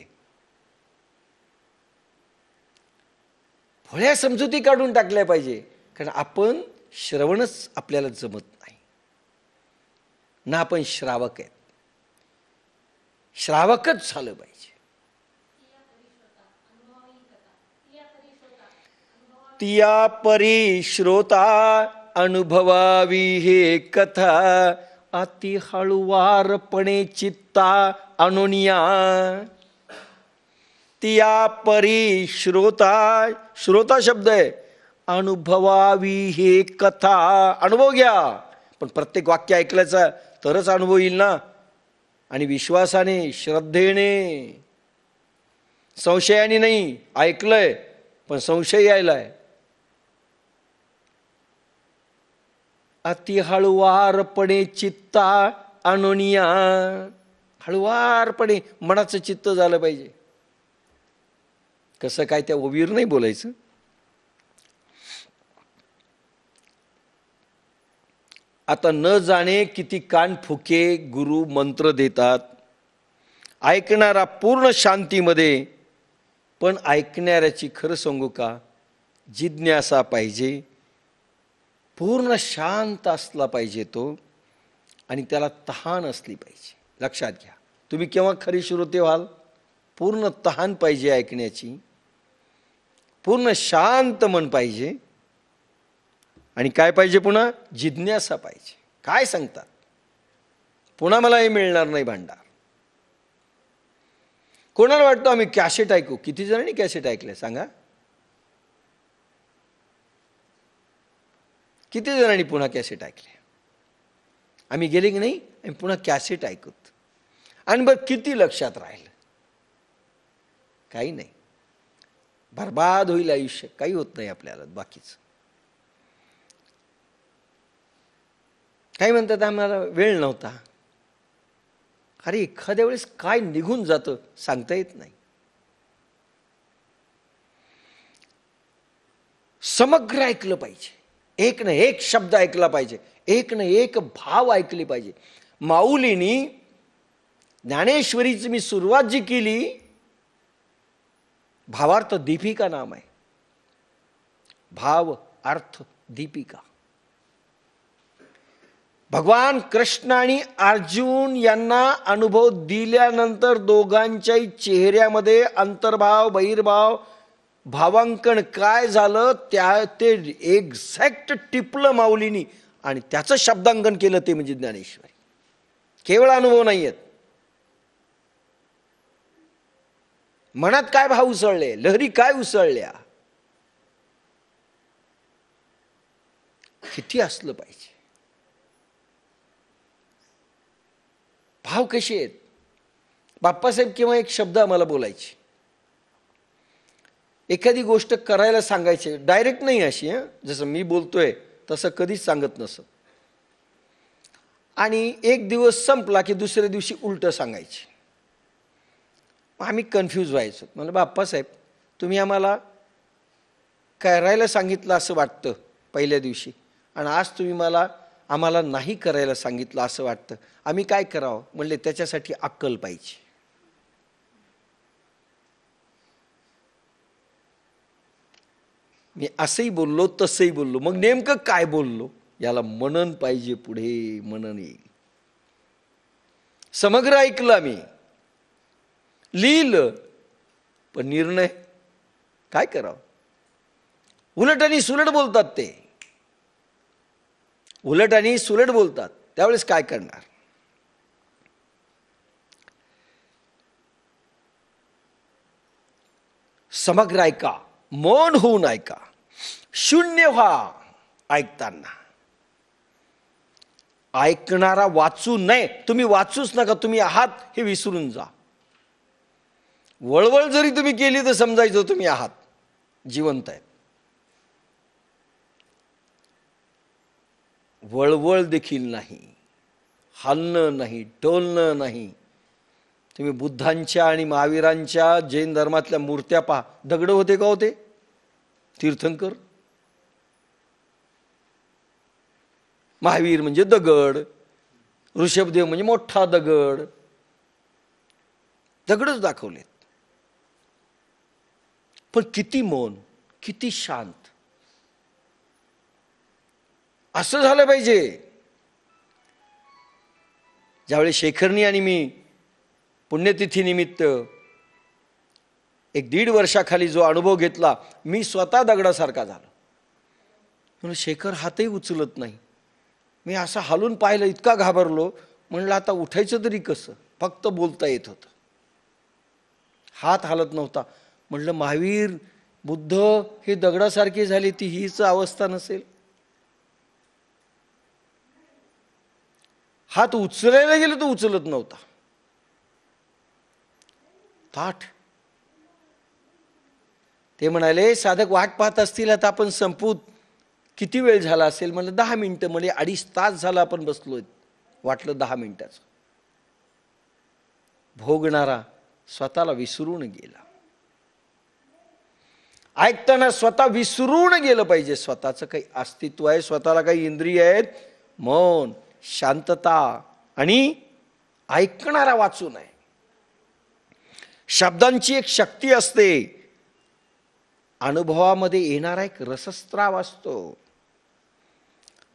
भोळ्या समजुती काढून टाकल्या पाहिजे, कारण आपण श्रवणच आपल्याला जमत नाही ना, आपण श्रावक आहेत. श्रावकच झालं पाहिजे. तिया परी श्रोता अनुभवावी हे कथा, अति हळुवारपणे चित्ता अनुनिया. तिया परी श्रोता, श्रोता शब्द आहे, अनुभवावी हे कथा, अनुभव घ्या. पण प्रत्येक वाक्य ऐकल्याचा तरच अनुभव येईल ना, आणि विश्वासाने, श्रद्धेने, संशयाने नाही. ऐकलंय पण संशय यायलाय. अति हळुवारपणे चित्ता अनुनिया, हळुवारपणे मनाचं चित्त झालं पाहिजे. कसं काय, त्या ओवीर नाही बोलायचं. आता न जाणे किती कान फुके गुरु मंत्र देतात, ऐकणारा पूर्ण शांतीमध्ये, पण ऐकणाऱ्याची खरं सांगू का, जिज्ञासा पाहिजे. पूर्ण शांत असला पाहिजे तो, आणि त्याला तहान असली पाहिजे. लक्षात घ्या, तुम्ही केव्हा खरी श्रोते व्हाल? पूर्ण तहान पाहिजे ऐकण्याची, पूर्ण शांत मन पाहिजे, आणि काय पाहिजे पुन्हा? जिज्ञासा पाहिजे. काय सांगतात? पुन्हा मला हे मिळणार नाही भांडार. कोणाला वाटतं आम्ही कॅसेट ऐकू? किती जणांनी कॅसेट ऐकले सांगा? किती जणांनी पुन्हा कॅसेट ऐकले? आम्ही गेले की नाही, आम्ही पुन्हा कॅसेट ऐकत. आणि बरं किती लक्षात राहिलं? काही नाही, बर्बाद होईल आयुष्य. काही होत नाही आपल्याला बाकीचं. काही म्हणतात आम्हाला वेळ नव्हता. अरे एखाद्या वेळेस काय निघून जातं सांगता येत नाही. समग्र ऐकलं पाहिजे, एक न एक शब्द ऐकला पाहिजे, एक न एक भाव ऐकले पाहिजे. माऊलीनी ज्ञानेश्वरीची मी सुरुवात जी केली, भावार्थ दीपिका नाम आहे. भाव अर्थ दीपिका. भगवान कृष्ण आणि अर्जुन यांना अनुभव दिल्यानंतर दोघांच्याही चेहऱ्यामध्ये अंतर्भाव बहिर्भाव भावांकन काय झालं, त्या ते एक्झॅक्ट टिपलं माऊलीनी, आणि त्याचं शब्दांकन केलं, ते म्हणजे ज्ञानेश्वरी. केवळ अनुभव नाही आहेत, मनात काय भाव उसळले, लहरी काय उसळल्या, किती असलं पाहिजे. भाव कसे आहेत? बाप्पासाहेब किंवा एक शब्द आम्हाला बोलायचे, एखादी गोष्ट करायला सांगायचे, डायरेक्ट नाही अशी, जसं मी बोलतोय तसं कधीच सांगत नसत. आणि एक दिवस संपला की दुसऱ्या दिवशी उलट सांगायचे. आम्ही कन्फ्यूज व्हायचो. म्हणजे बाप्पासाहेब, तुम्ही आम्हाला करायला सांगितलं असं वाटतं पहिल्या दिवशी, आणि आज तुम्ही आम्हाला नाही करायला सांगितलं असं वाटतं. आम्ही काय करावं? म्हणले त्याच्यासाठी अक्कल पाहिजे. मी असंही बोललो तसंही बोललो, मग नेमकं काय बोललो याला मनन पाहिजे. पुढे मनन येईल. समग्र ऐकलं मी, लिहिलं, पण निर्णय काय करावं? उलट आणि सुलट बोलतात ते, उलट आणि सुलट बोलतात. त्यावेळेस काय करणार? समग्र ऐका, मौन होऊन ऐका, शून्य व्हा ऐकताना. ऐकणारा वाचू नये, तुम्ही वाचूच नका, तुम्ही आहात हे विसरून जा. वळवळ जरी तुम्ही केली तर समजायचं तुम्ही आहात, जिवंत आहेत. वळवळ देखील नाही, हलणं नाही, डोलणं नाही. तुम्ही बुद्धांच्या आणि महावीरांच्या जैन धर्मातल्या मूर्त्या पहा, दगड होते का होते? तीर्थंकर. महावीर म्हणजे दगड, ऋषभदेव म्हणजे मोठा दगड, दगडच दाखवलेत. पण किती मौन, किती शांत. असं झालं पाहिजे. ज्यावेळी शेखरनी आणि मी पुण्यतिथीनिमित्त 1-1.5 वर्षाखाली जो अनुभव घेतला, मी स्वतः दगडासारखा झालो. म्हणून शेखर हातही उचलत नाही. मी असं हालून पाहिलं, इतका घाबरलो. म्हणलं आता उठायचं तरी कसं? फक्त बोलता येत होतं, हात हालत नव्हता. म्हणलं महावीर बुद्ध हे दगडासारखे झाले, ती हीच अवस्था नसेल? हात उचलायला गेलं तर उचलत नव्हता, ताठ. ते म्हणाले साधक वाट पाहत असतील, आता आपण संपूत. किती वेळ झाला असेल? म्हणलं 10 मिनिटं. म्हणजे 2.5 तास झाला आपण बसलोय. वाटलं 10 मिनिटाचं. भोगणारा स्वतःला विसरून गेला. ऐकताना स्वतः विसरून गेलं पाहिजे. स्वतःचं काही अस्तित्व आहे, स्वतःला काही इंद्रिय आहेत. मौन, शांतता आणि ऐकणारा वाचू नये. शब्दांची एक शक्ती असते, अनुभवामध्ये येणारा एक रसस्त्राव असतो.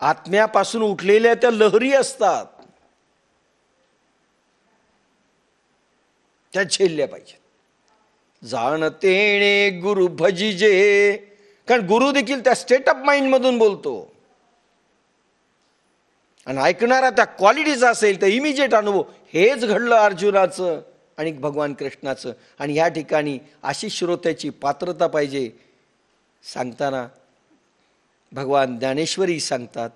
आत्म्यापासून उठलेल्या त्या लहरी असतात, त्या झेलल्या पाहिजेत. जाणतेणे गुरु भजिजे, कारण गुरु देखील त्या स्टेट ऑफ माइंड मधून बोलतो. आणि ऐकणारा त्या क्वालिटीचा असेल तर इमिजिएट अनुभव. हेच घडलं अर्जुनाचं आणि भगवान कृष्णाचं. आणि या ठिकाणी अशी श्रोत्याची पात्रता पाहिजे. सांगताना भगवान ज्ञानेश्वरी सांगतात,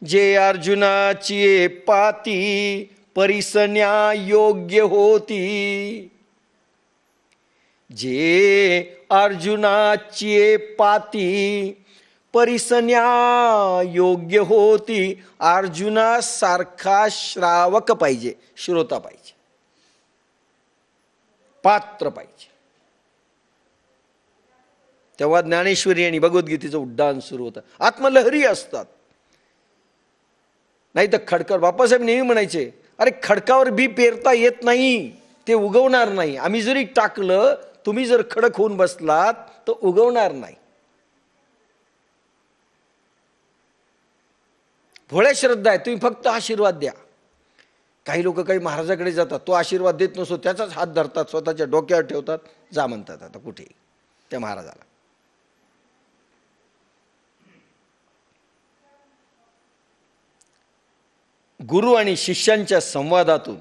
जे अर्जुनाची पाती परिसन्या योग्य होती. जे अर्जुनाची पाती परिसन्या योग्य होती. अर्जुनासारखा श्रावक पाहिजे, श्रोता पाहिजे, पात्र पाहिजे. तेव्हा ज्ञानेश्वरी आणि भगवद्गीतेचं उड्डाण सुरू होतं. आत्मलहरी असतात. नाही तर खडकर, बाप्पासाहेब नेहमी म्हणायचे, अरे खडकावर बी पेरता येत नाही, ते उगवणार नाही. आम्ही जरी टाकलं, तुम्ही जर खडक होऊन बसलात तर उगवणार नाही. भोळ्या श्रद्धा आहे, तुम्ही फक्त आशीर्वाद द्या. काही लोक काही महाराजाकडे जातात, तो आशीर्वाद देत नसतो, त्याचाच हात धरतात, स्वतःच्या डोक्यावर ठेवतात, जा म्हणतात आता कुठेही त्या महाराजाला. गुरु आणि शिष्यांच्या संवादातून,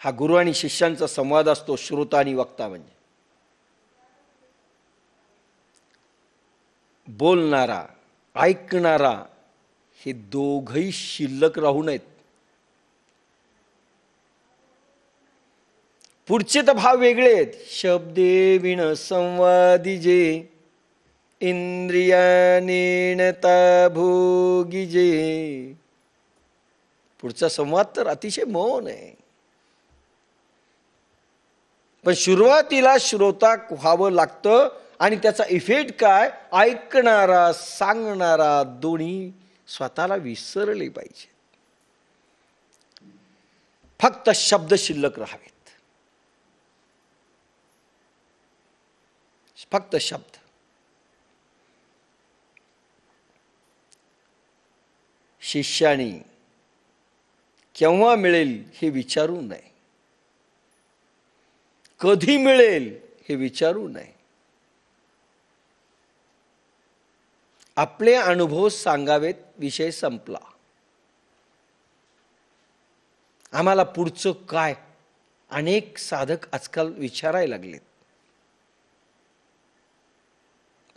हा गुरु आणि शिष्यांचा संवाद असतो, श्रोता आणि वक्ता. म्हणजे बोलणारा, ऐकणारा हे दोघही शिल्लक राहू नयेत. पुढचे तर भाव वेगळे आहेत. शब्दे विण संवादिजे इंद्रियानेणता भोगिजे. पुढचा संवाद तर अतिशय मौन आहे. पण सुरुवातीला श्रोता व्हावं लागतं. आणि त्याचा इफेक्ट काय? ऐकणारा, सांगणारा दोन्ही स्वतःला विसरले पाहिजे. फक्त शब्द शिल्लक राहावेत, फक्त शब्द. शिष्याने केव्हा मिळेल हे विचारू नये, कधी मिळेल हे विचारू नये. आपले अनुभव सांगावेत, विषय संपला. आम्हाला पुढचं काय, अनेक साधक आजकाल विचारायला लागलेत.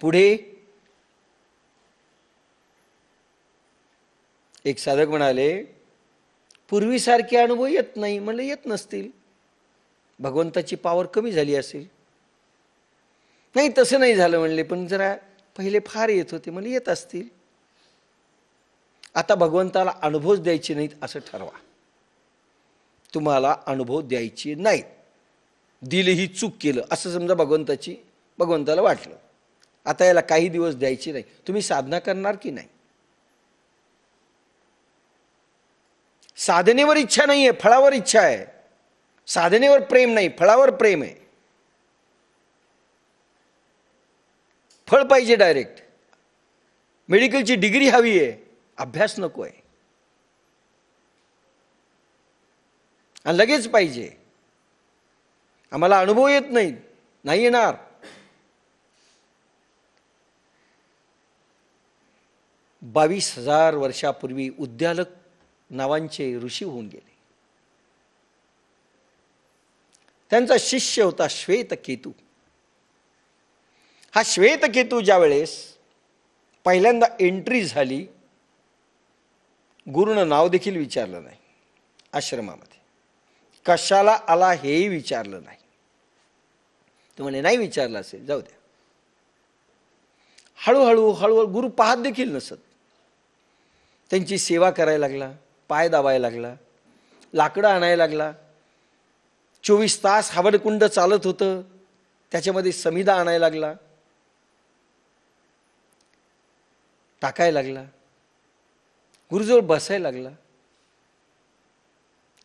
पुढे एक साधक म्हणाले, पूर्वीसारखे अनुभव येत नाही. म्हणलं येत नसतील, भगवंताची पावर कमी झाली असेल. नाही तसं नाही झालं म्हणले, पण जरा पहिले फार येत होते. म्हणजे येत असतील. आता भगवंताला अनुभव द्यायचे नाहीत असं ठरवा. तुम्हाला अनुभव द्यायचे नाहीत, दिले ही चूक केलं असं समजा भगवंताला वाटलं. आता याला काही दिवस द्यायचे नाही. तुम्ही साधना करणार की नाही? साधनेवर इच्छा नाही आहे, फळावर इच्छा आहे. साधनेवर प्रेम नाही, फळावर प्रेम आहे. फळ पाहिजे डायरेक्ट. मेडिकलची डिग्री हवी आहे, अभ्यास नको आहे. आणि लगेच पाहिजे. आम्हाला अनुभव येत नाही, नाही येणार. बावीस 20,000 वर्षापूर्वी उद्दालक नावांचे ऋषी होऊन गेले. त्यांचा शिष्य होता श्वेतकेतू. हा श्वेतकेतू ज्या वेळेस पहिल्यांदा एंट्री झाली, गुरुनं नाव देखील विचारलं नाही. आश्रमामध्ये कशाला आला हेही विचारलं नाही. तो म्हणे नाही विचारलं असेल, जाऊ द्या. हळूहळू गुरु पाहत देखील नसत. त्यांची सेवा करायला लागला, पाय दाबायला लागला, लाकडं आणायला लागला. 24 तास हवनकुंड चालत होतं, त्याच्यामध्ये समिधा आणायला लागला, टाकायला लागला, गुरुजवळ बसायला लागला.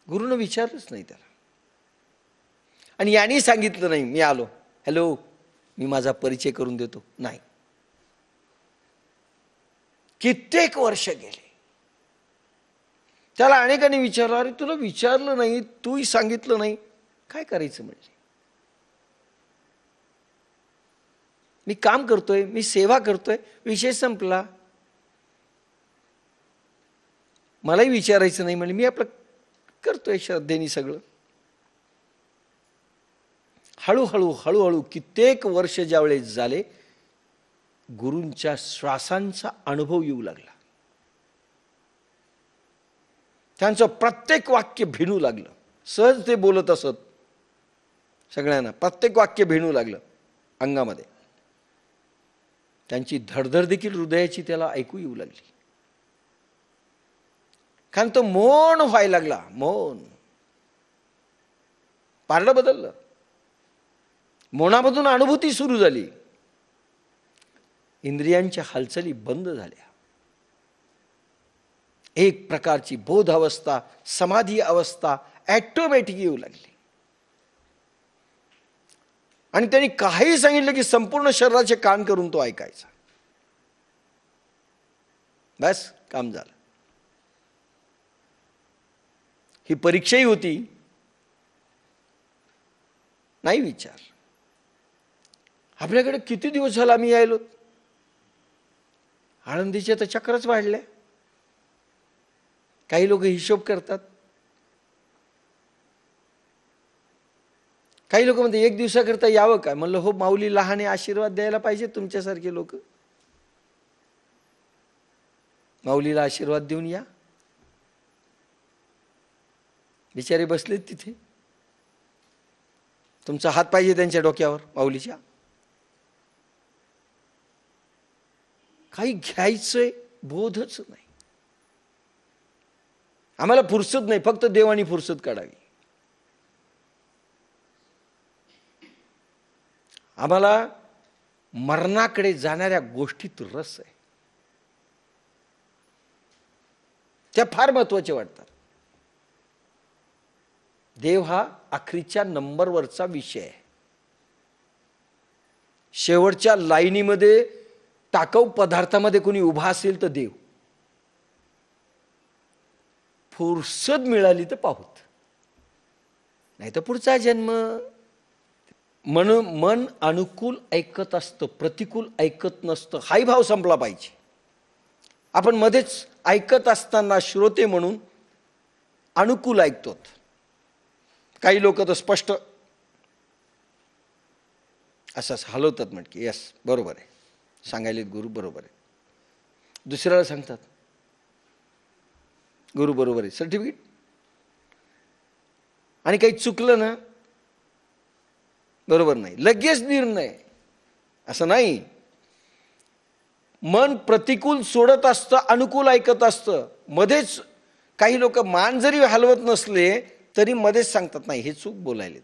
गुरुनं विचारलंच नाही त्याला. आणि यांनी सांगितलं नाही, मी आलो, हॅलो मी माझा परिचय करून देतो, नाही. कित्येक वर्ष गेले. त्याला अनेकांनी विचारलं, अरे तुला विचारलं नाही, तूही सांगितलं नाही, काय करायचं म्हणजे? मी काम करतोय, मी सेवा करतोय, विषय संपला. मलाही विचारायचं नाही म्हणजे मी आपलं करतोय श्रद्धेने सगळं. हळूहळू कित्येक वर्ष ज्यावेळेस झाले, गुरूंच्या श्वासांचा अनुभव येऊ लागला. त्यांचं प्रत्येक वाक्य भिनू लागलं. सहज ते बोलत असत सगळ्यांना, प्रत्येक वाक्य भिनू लागलं अंगामध्ये. त्यांची धडधड देखील हृदयाची त्याला ऐकू येऊ लागली. कारण तो मौन व्हायला लागला. मौन, पारडं बदललं. मौनामधून अनुभूती सुरू झाली. इंद्रियांच्या हालचाली बंद झाल्या. एक प्रकारची बोध अवस्था, समाधी अवस्था ॲटोमॅटिक येऊ लागली. आणि त्यांनी काही सांगितलं की संपूर्ण शरीराचे कान करून तो ऐकायचा. बस काम झालं. ही परीक्षाही होती. नाही विचार, आपल्याकडे किती दिवस झाला आम्ही यायलो. आळंदीच्या तर चक्रच वाढल्या. काही लोक हिशोब करतात. काही लोक म्हणते 1 दिवसाकरता यावं काय? म्हणलं हो, माऊली लहान आहे, आशीर्वाद द्यायला पाहिजे तुमच्यासारखे लोक. माऊलीला आशीर्वाद देऊन या. बिचारे बसलेत तिथे. तुमचा हात पाहिजे त्यांच्या डोक्यावर, माऊलीच्या. काही घ्यायचंय बोधच नाही. आम्हाला फुरसत नाही, फक्त देवानी फुरसत काढावी. आम्हाला मरणाकडे जाणाऱ्या गोष्टीत रस आहे. त्या फार महत्वाच्या वाटतात. देव हा अखेरच्या नंबरवरचा विषय आहे. शेवटच्या लाईनीमध्ये टाकाऊ पदार्थामध्ये कोणी उभा असेल तर देव. फुरसत मिळाली तर पाहूत, नाही तर पुढचा जन्म. म्हणून मन अनुकूल ऐकत असतं, प्रतिकूल ऐकत नसतं. हाही भाव संपला पाहिजे. आपण मध्येच ऐकत असताना श्रोते म्हणून अनुकूल ऐकतो. काही लोक तर स्पष्ट असं हलवतात, म्हणजे यस बरोबर आहे, सांगायले गुरु बरोबर आहे. दुसऱ्याला सांगतात गुरु बरोबर आहे, सर्टिफिकेट. आणि काही चुकलं ना, बरोबर नाही, लगेच निर्णय. असं नाही. मन प्रतिकूल सोडत असतं, अनुकूल ऐकत असतं. मध्येच काही लोक मान जरी हलवत नसले तरी मध्येच सांगतात नाही हे चूक बोलायले.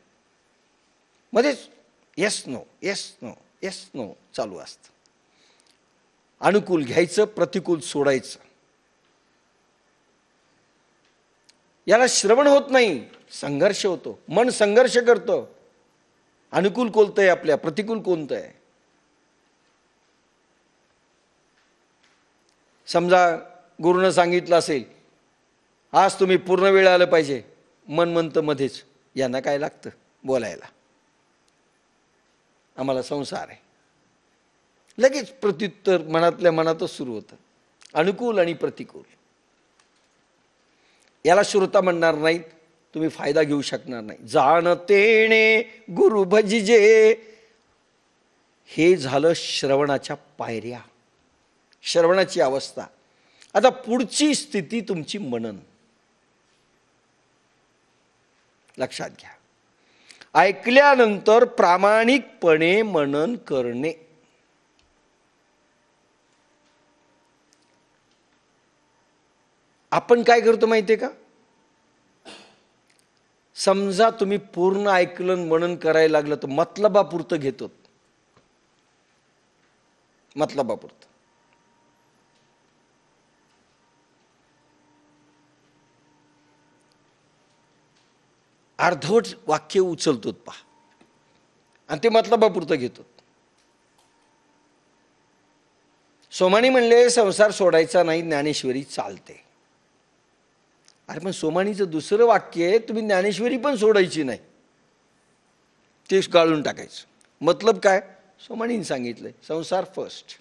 मध्येच yes no yes no yes no चालू असतं. अनुकूल घ्यायचं, प्रतिकूल सोडायचं. याला श्रवण होत नाही, संघर्ष होतो. मन संघर्ष करतं. अनुकूल कोणतं आहे आपल्या, प्रतिकूल कोणतं आहे. समजा गुरुनं सांगितलं असेल आज तुम्ही पूर्ण वेळ आलं पाहिजे, मन म्हणतं मध्येच यांना काय लागतं बोलायला, आम्हाला संसार आहे. लगेच प्रत्युत्तर मनातल्या मनातच सुरू होतं. अनुकूल आणि प्रतिकूल. याला श्रोता म्हणणार नाहीत, तुम्ही फायदा घेऊ शकणार नाही. जाणतेने गुरु भजिजे, हे झालं श्रवणाच्या पायऱ्या, श्रवणाची अवस्था. आता पुढची स्थिती तुमची मनन. लक्षात घ्या, ऐकल्यानंतर प्रामाणिकपणे मनन करणे. आपण काय करतो माहितीये का, समजा तुम्ही पूर्ण ऐकलं मनन करायला लागलं तर मतलबापुरतं घेतो, मतलबापुरतं. अर्धवट वाक्य उचलतो पहा, आणि ते मतलबापुरतं घेतो. सोमानी म्हणले संसार सोडायचा नाही, ज्ञानेश्वरी चालते. अरे पण सोमानीचं दुसरं वाक्य आहे, तुम्ही ज्ञानेश्वरी पण सोडायची नाही, ते गाळून टाकायचं. मतलब काय, सोमानीने सांगितलंय संसार फर्स्ट,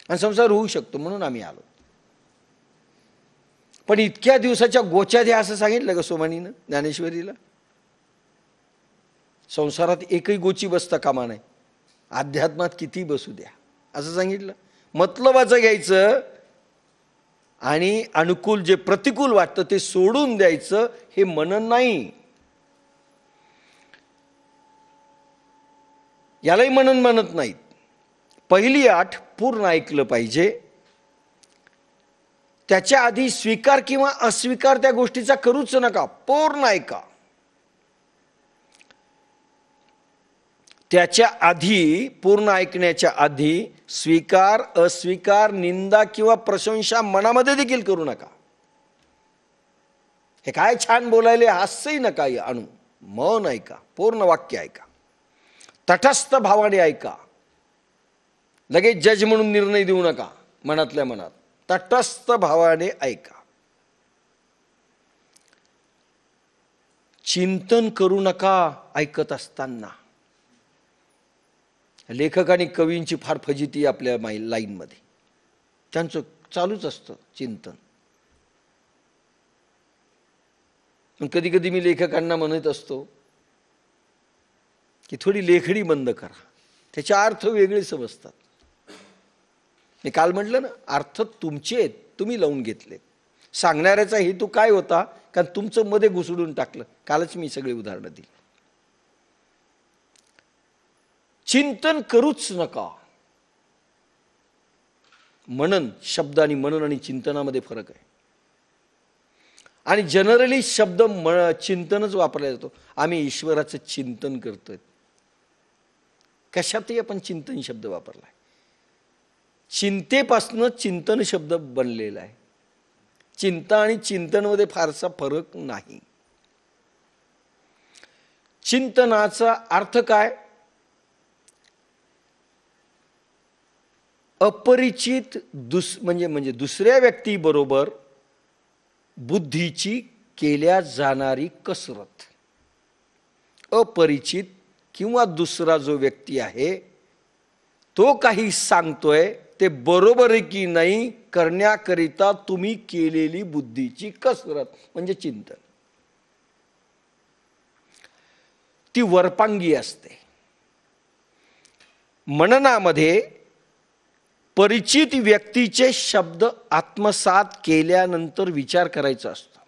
आणि संसार होऊ शकतो म्हणून आम्ही आलो. पण इतक्या दिवसाच्या गोच्या द्या असं सांगितलं का सोमानीनं ज्ञानेश्वरीला? संसारात एकही गोची बसता कामा नाही, अध्यात्मात किती बसू द्या असं सांगितलं. मतलबाचं घ्यायचं आणि अनुकूल जे प्रतिकूल वाटतं ते सोडून द्यायचं, हे मनन नाही. यालाही मनन म्हणत नाहीत. पहिली आठ पूर्ण ऐकलं पाहिजे. त्याच्या आधी स्वीकार किंवा अस्वीकार त्या गोष्टीचा करूच नका, पूर्ण ऐका. त्याच्या आधी, पूर्ण ऐकण्याच्या आधी स्वीकार अस्वीकार निंदा किंवा प्रशंसा मनामध्ये देखील करू नका. हे काय छान बोलायले हास्यही नका आणू. मौन ऐका, पूर्ण वाक्य ऐका, तटस्थ भावाने ऐका. लगेच जज म्हणून निर्णय देऊ नका, मनातल्या मनात तटस्थ भावाने ऐका. चिंतन करू नका ऐकत असताना. लेखक आणि कवींची फार फजिती आपल्या लाईनमध्ये, त्यांचं चालूच असतं चिंतन. पण कधी कधी मी लेखकांना म्हणत असतो की थोडी लेखणी बंद करा, त्याचे अर्थ वेगळे समजतात. मी काल म्हटलं ना, अर्थ तुमचे आहेत, तुम्ही लावून घेतले. सांगणाऱ्याचा हेतू काय होता, कारण तुमचं मध्ये घुसडून टाकलं. कालच मी सगळे उदाहरणं दिली. चिंतन करूच नका. मनन, शब्द आणि मनन आणि चिंतनामध्ये फरक आहे. आणि जनरली शब्द चिंतनच वापरला जातो. आम्ही ईश्वराचं चिंतन करतोय, कशातही आपण चिंतन शब्द वापरलाय. चिंतेपासनं चिंतन शब्द बनलेला आहे. चिंता आणि चिंतनमध्ये फारसा फरक नाही. चिंतनाचा अर्थ काय, अपरिचित म्हणजे दुसऱ्या व्यक्तीबरोबर बुद्धीची केल्या जाणारी कसरत. अपरिचित किंवा दुसरा जो व्यक्ती आहे तो काही सांगतोय ते बरोबर आहे की नाही करण्याकरिता तुम्ही केलेली बुद्धीची कसरत म्हणजे चिंतन. ती वरपांगी असते. मननामध्ये परिचित व्यक्तीचे शब्द आत्मसात केल्यानंतर विचार करायचा असतो.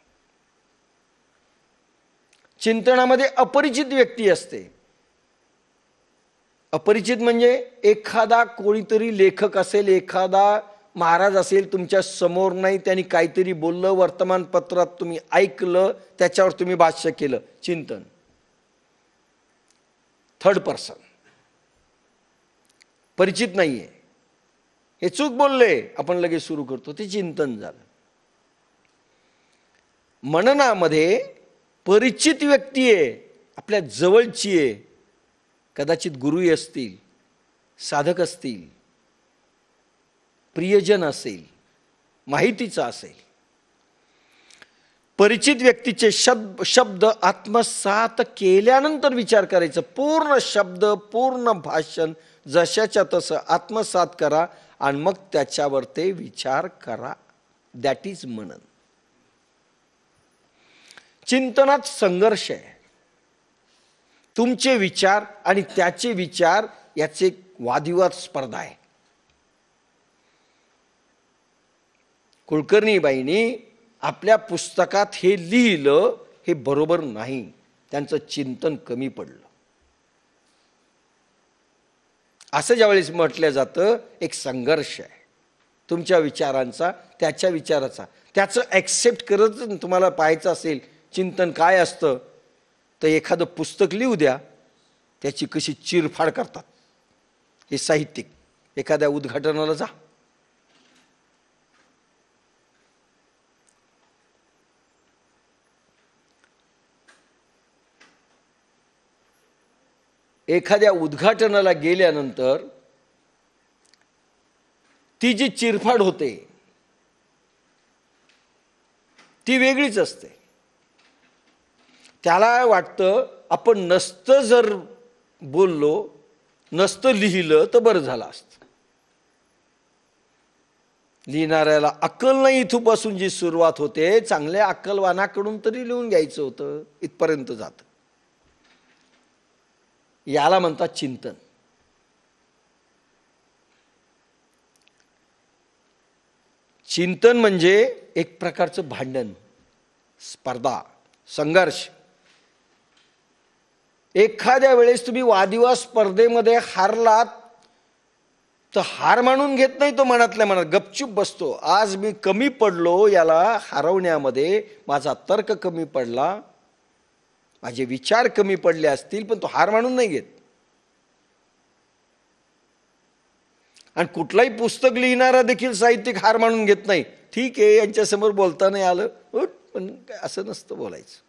चिंतनामध्ये अपरिचित व्यक्ती असते. अपरिचित म्हणजे एखादा कोणीतरी लेखक असेल, एखादा महाराज असेल तुमच्या समोर नाही, त्यांनी काहीतरी बोललं, वर्तमानपत्रात तुम्ही ऐकलं, त्याच्यावर तुम्ही भाष्य केलं, चिंतन. थर्ड पर्सन, परिचित नाहीये, हे चूक बोलले, आपण लगेच सुरू करतो, ते चिंतन झालं. मननामध्ये परिचित व्यक्ती आहे, आपल्या जवळची आहे, कदाचित गुरु असतील, साधक असतील, प्रियजन असेल, माहितीचा असेल. परिचित व्यक्तीचे शब्द आत्मसात केल्यानंतर विचार करायचं. पूर्ण शब्द, पूर्ण भाषण जशाच्या तसं आत्मसात करा आणि मग त्याच्यावर ते विचार करा. दॅट इज मनन. चिंतनात संघर्ष आहे. तुमचे विचार आणि त्याचे विचार याचे वादविवाद स्पर्धा आहे. कुलकर्णीबाईंनी आपल्या पुस्तकात हे लिहिलं, हे बरोबर नाही, त्यांचं चिंतन कमी पडलं. असं ज्यावेळेस म्हटलं जातं एक संघर्ष आहे तुमच्या विचारांचा, त्याच्या विचाराचा. त्याचं ॲक्सेप्ट करत तुम्हाला पाहायचं असेल चिंतन काय असतं, तर एखादं पुस्तक लिहू द्या, त्याची कशी चिरफाड करतात हे साहित्यिक. एखाद्या उद्घाटनाला जा, एखाद्या उद्घाटनाला गेल्यानंतर ती जी चिरफाड होते ती वेगळीच असते. त्याला वाटतं आपण नसतं जर बोललो, नसतं लिहिलं तर बरं झालं असतं. लिहिणाऱ्याला अक्कल नाही इथपासून जी सुरुवात होते, चांगल्या अक्कलवानाकडून तरी लिहून घ्यायचं होतं, इथपर्यंत जातं. याला म्हणतात चिंतन. चिंतन म्हणजे एक प्रकारचं भांडण, स्पर्धा, संघर्ष. एखाद्या वेळेस तुम्ही वादिवाद स्पर्धेमध्ये हारलात तर हार मानून घेत नाही तो, मनातल्या मनात गपचूप बसतो. आज मी कमी पडलो, याला हरवण्यामध्ये माझा तर्क कमी पडला, माझे विचार कमी पडले असतील, पण तो हार मानून नाही घेत. आणि कुठलाही पुस्तक लिहिणारा देखील साहित्यिक हार मानून घेत नाही. ठीक आहे, यांच्यासमोर बोलता नाही आलं, पण असं नसतं बोलायचं.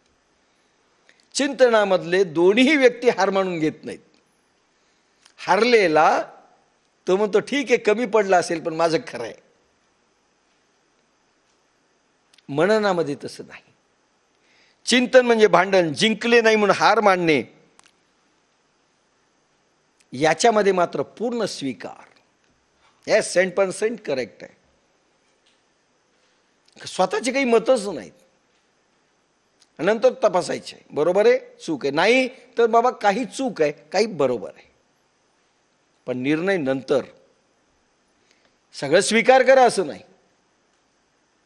चिंतनामधले दोन्ही व्यक्ती हार मानून घेत नाहीत. हारलेला तो म्हणतो ठीक आहे, कमी पडला असेल पण माझं खरं आहे. मननामध्ये तसं नाही. चिंतन म्हणजे भांडण, जिंकले नाही म्हणून हार मानणे. याच्यामध्ये मात्र पूर्ण स्वीकार. येस, 100% करेक्ट आहे. स्वतःची काही मतच नाहीत. नंतर तपासायचे, बरोबर आहे, चूक आहे, नाही तर बाबा काही चूक आहे, काही बरोबर आहे, पण निर्णय नंतर. सगळं स्वीकार करा असं नाही.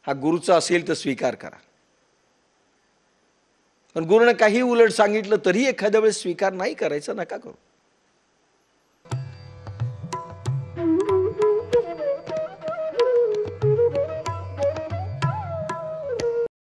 हा गुरुचा असेल तर स्वीकार करा, पण गुरुने काही उलट सांगितलं तरी एखाद्या वेळेस स्वीकार नाही करायचा, नका करू.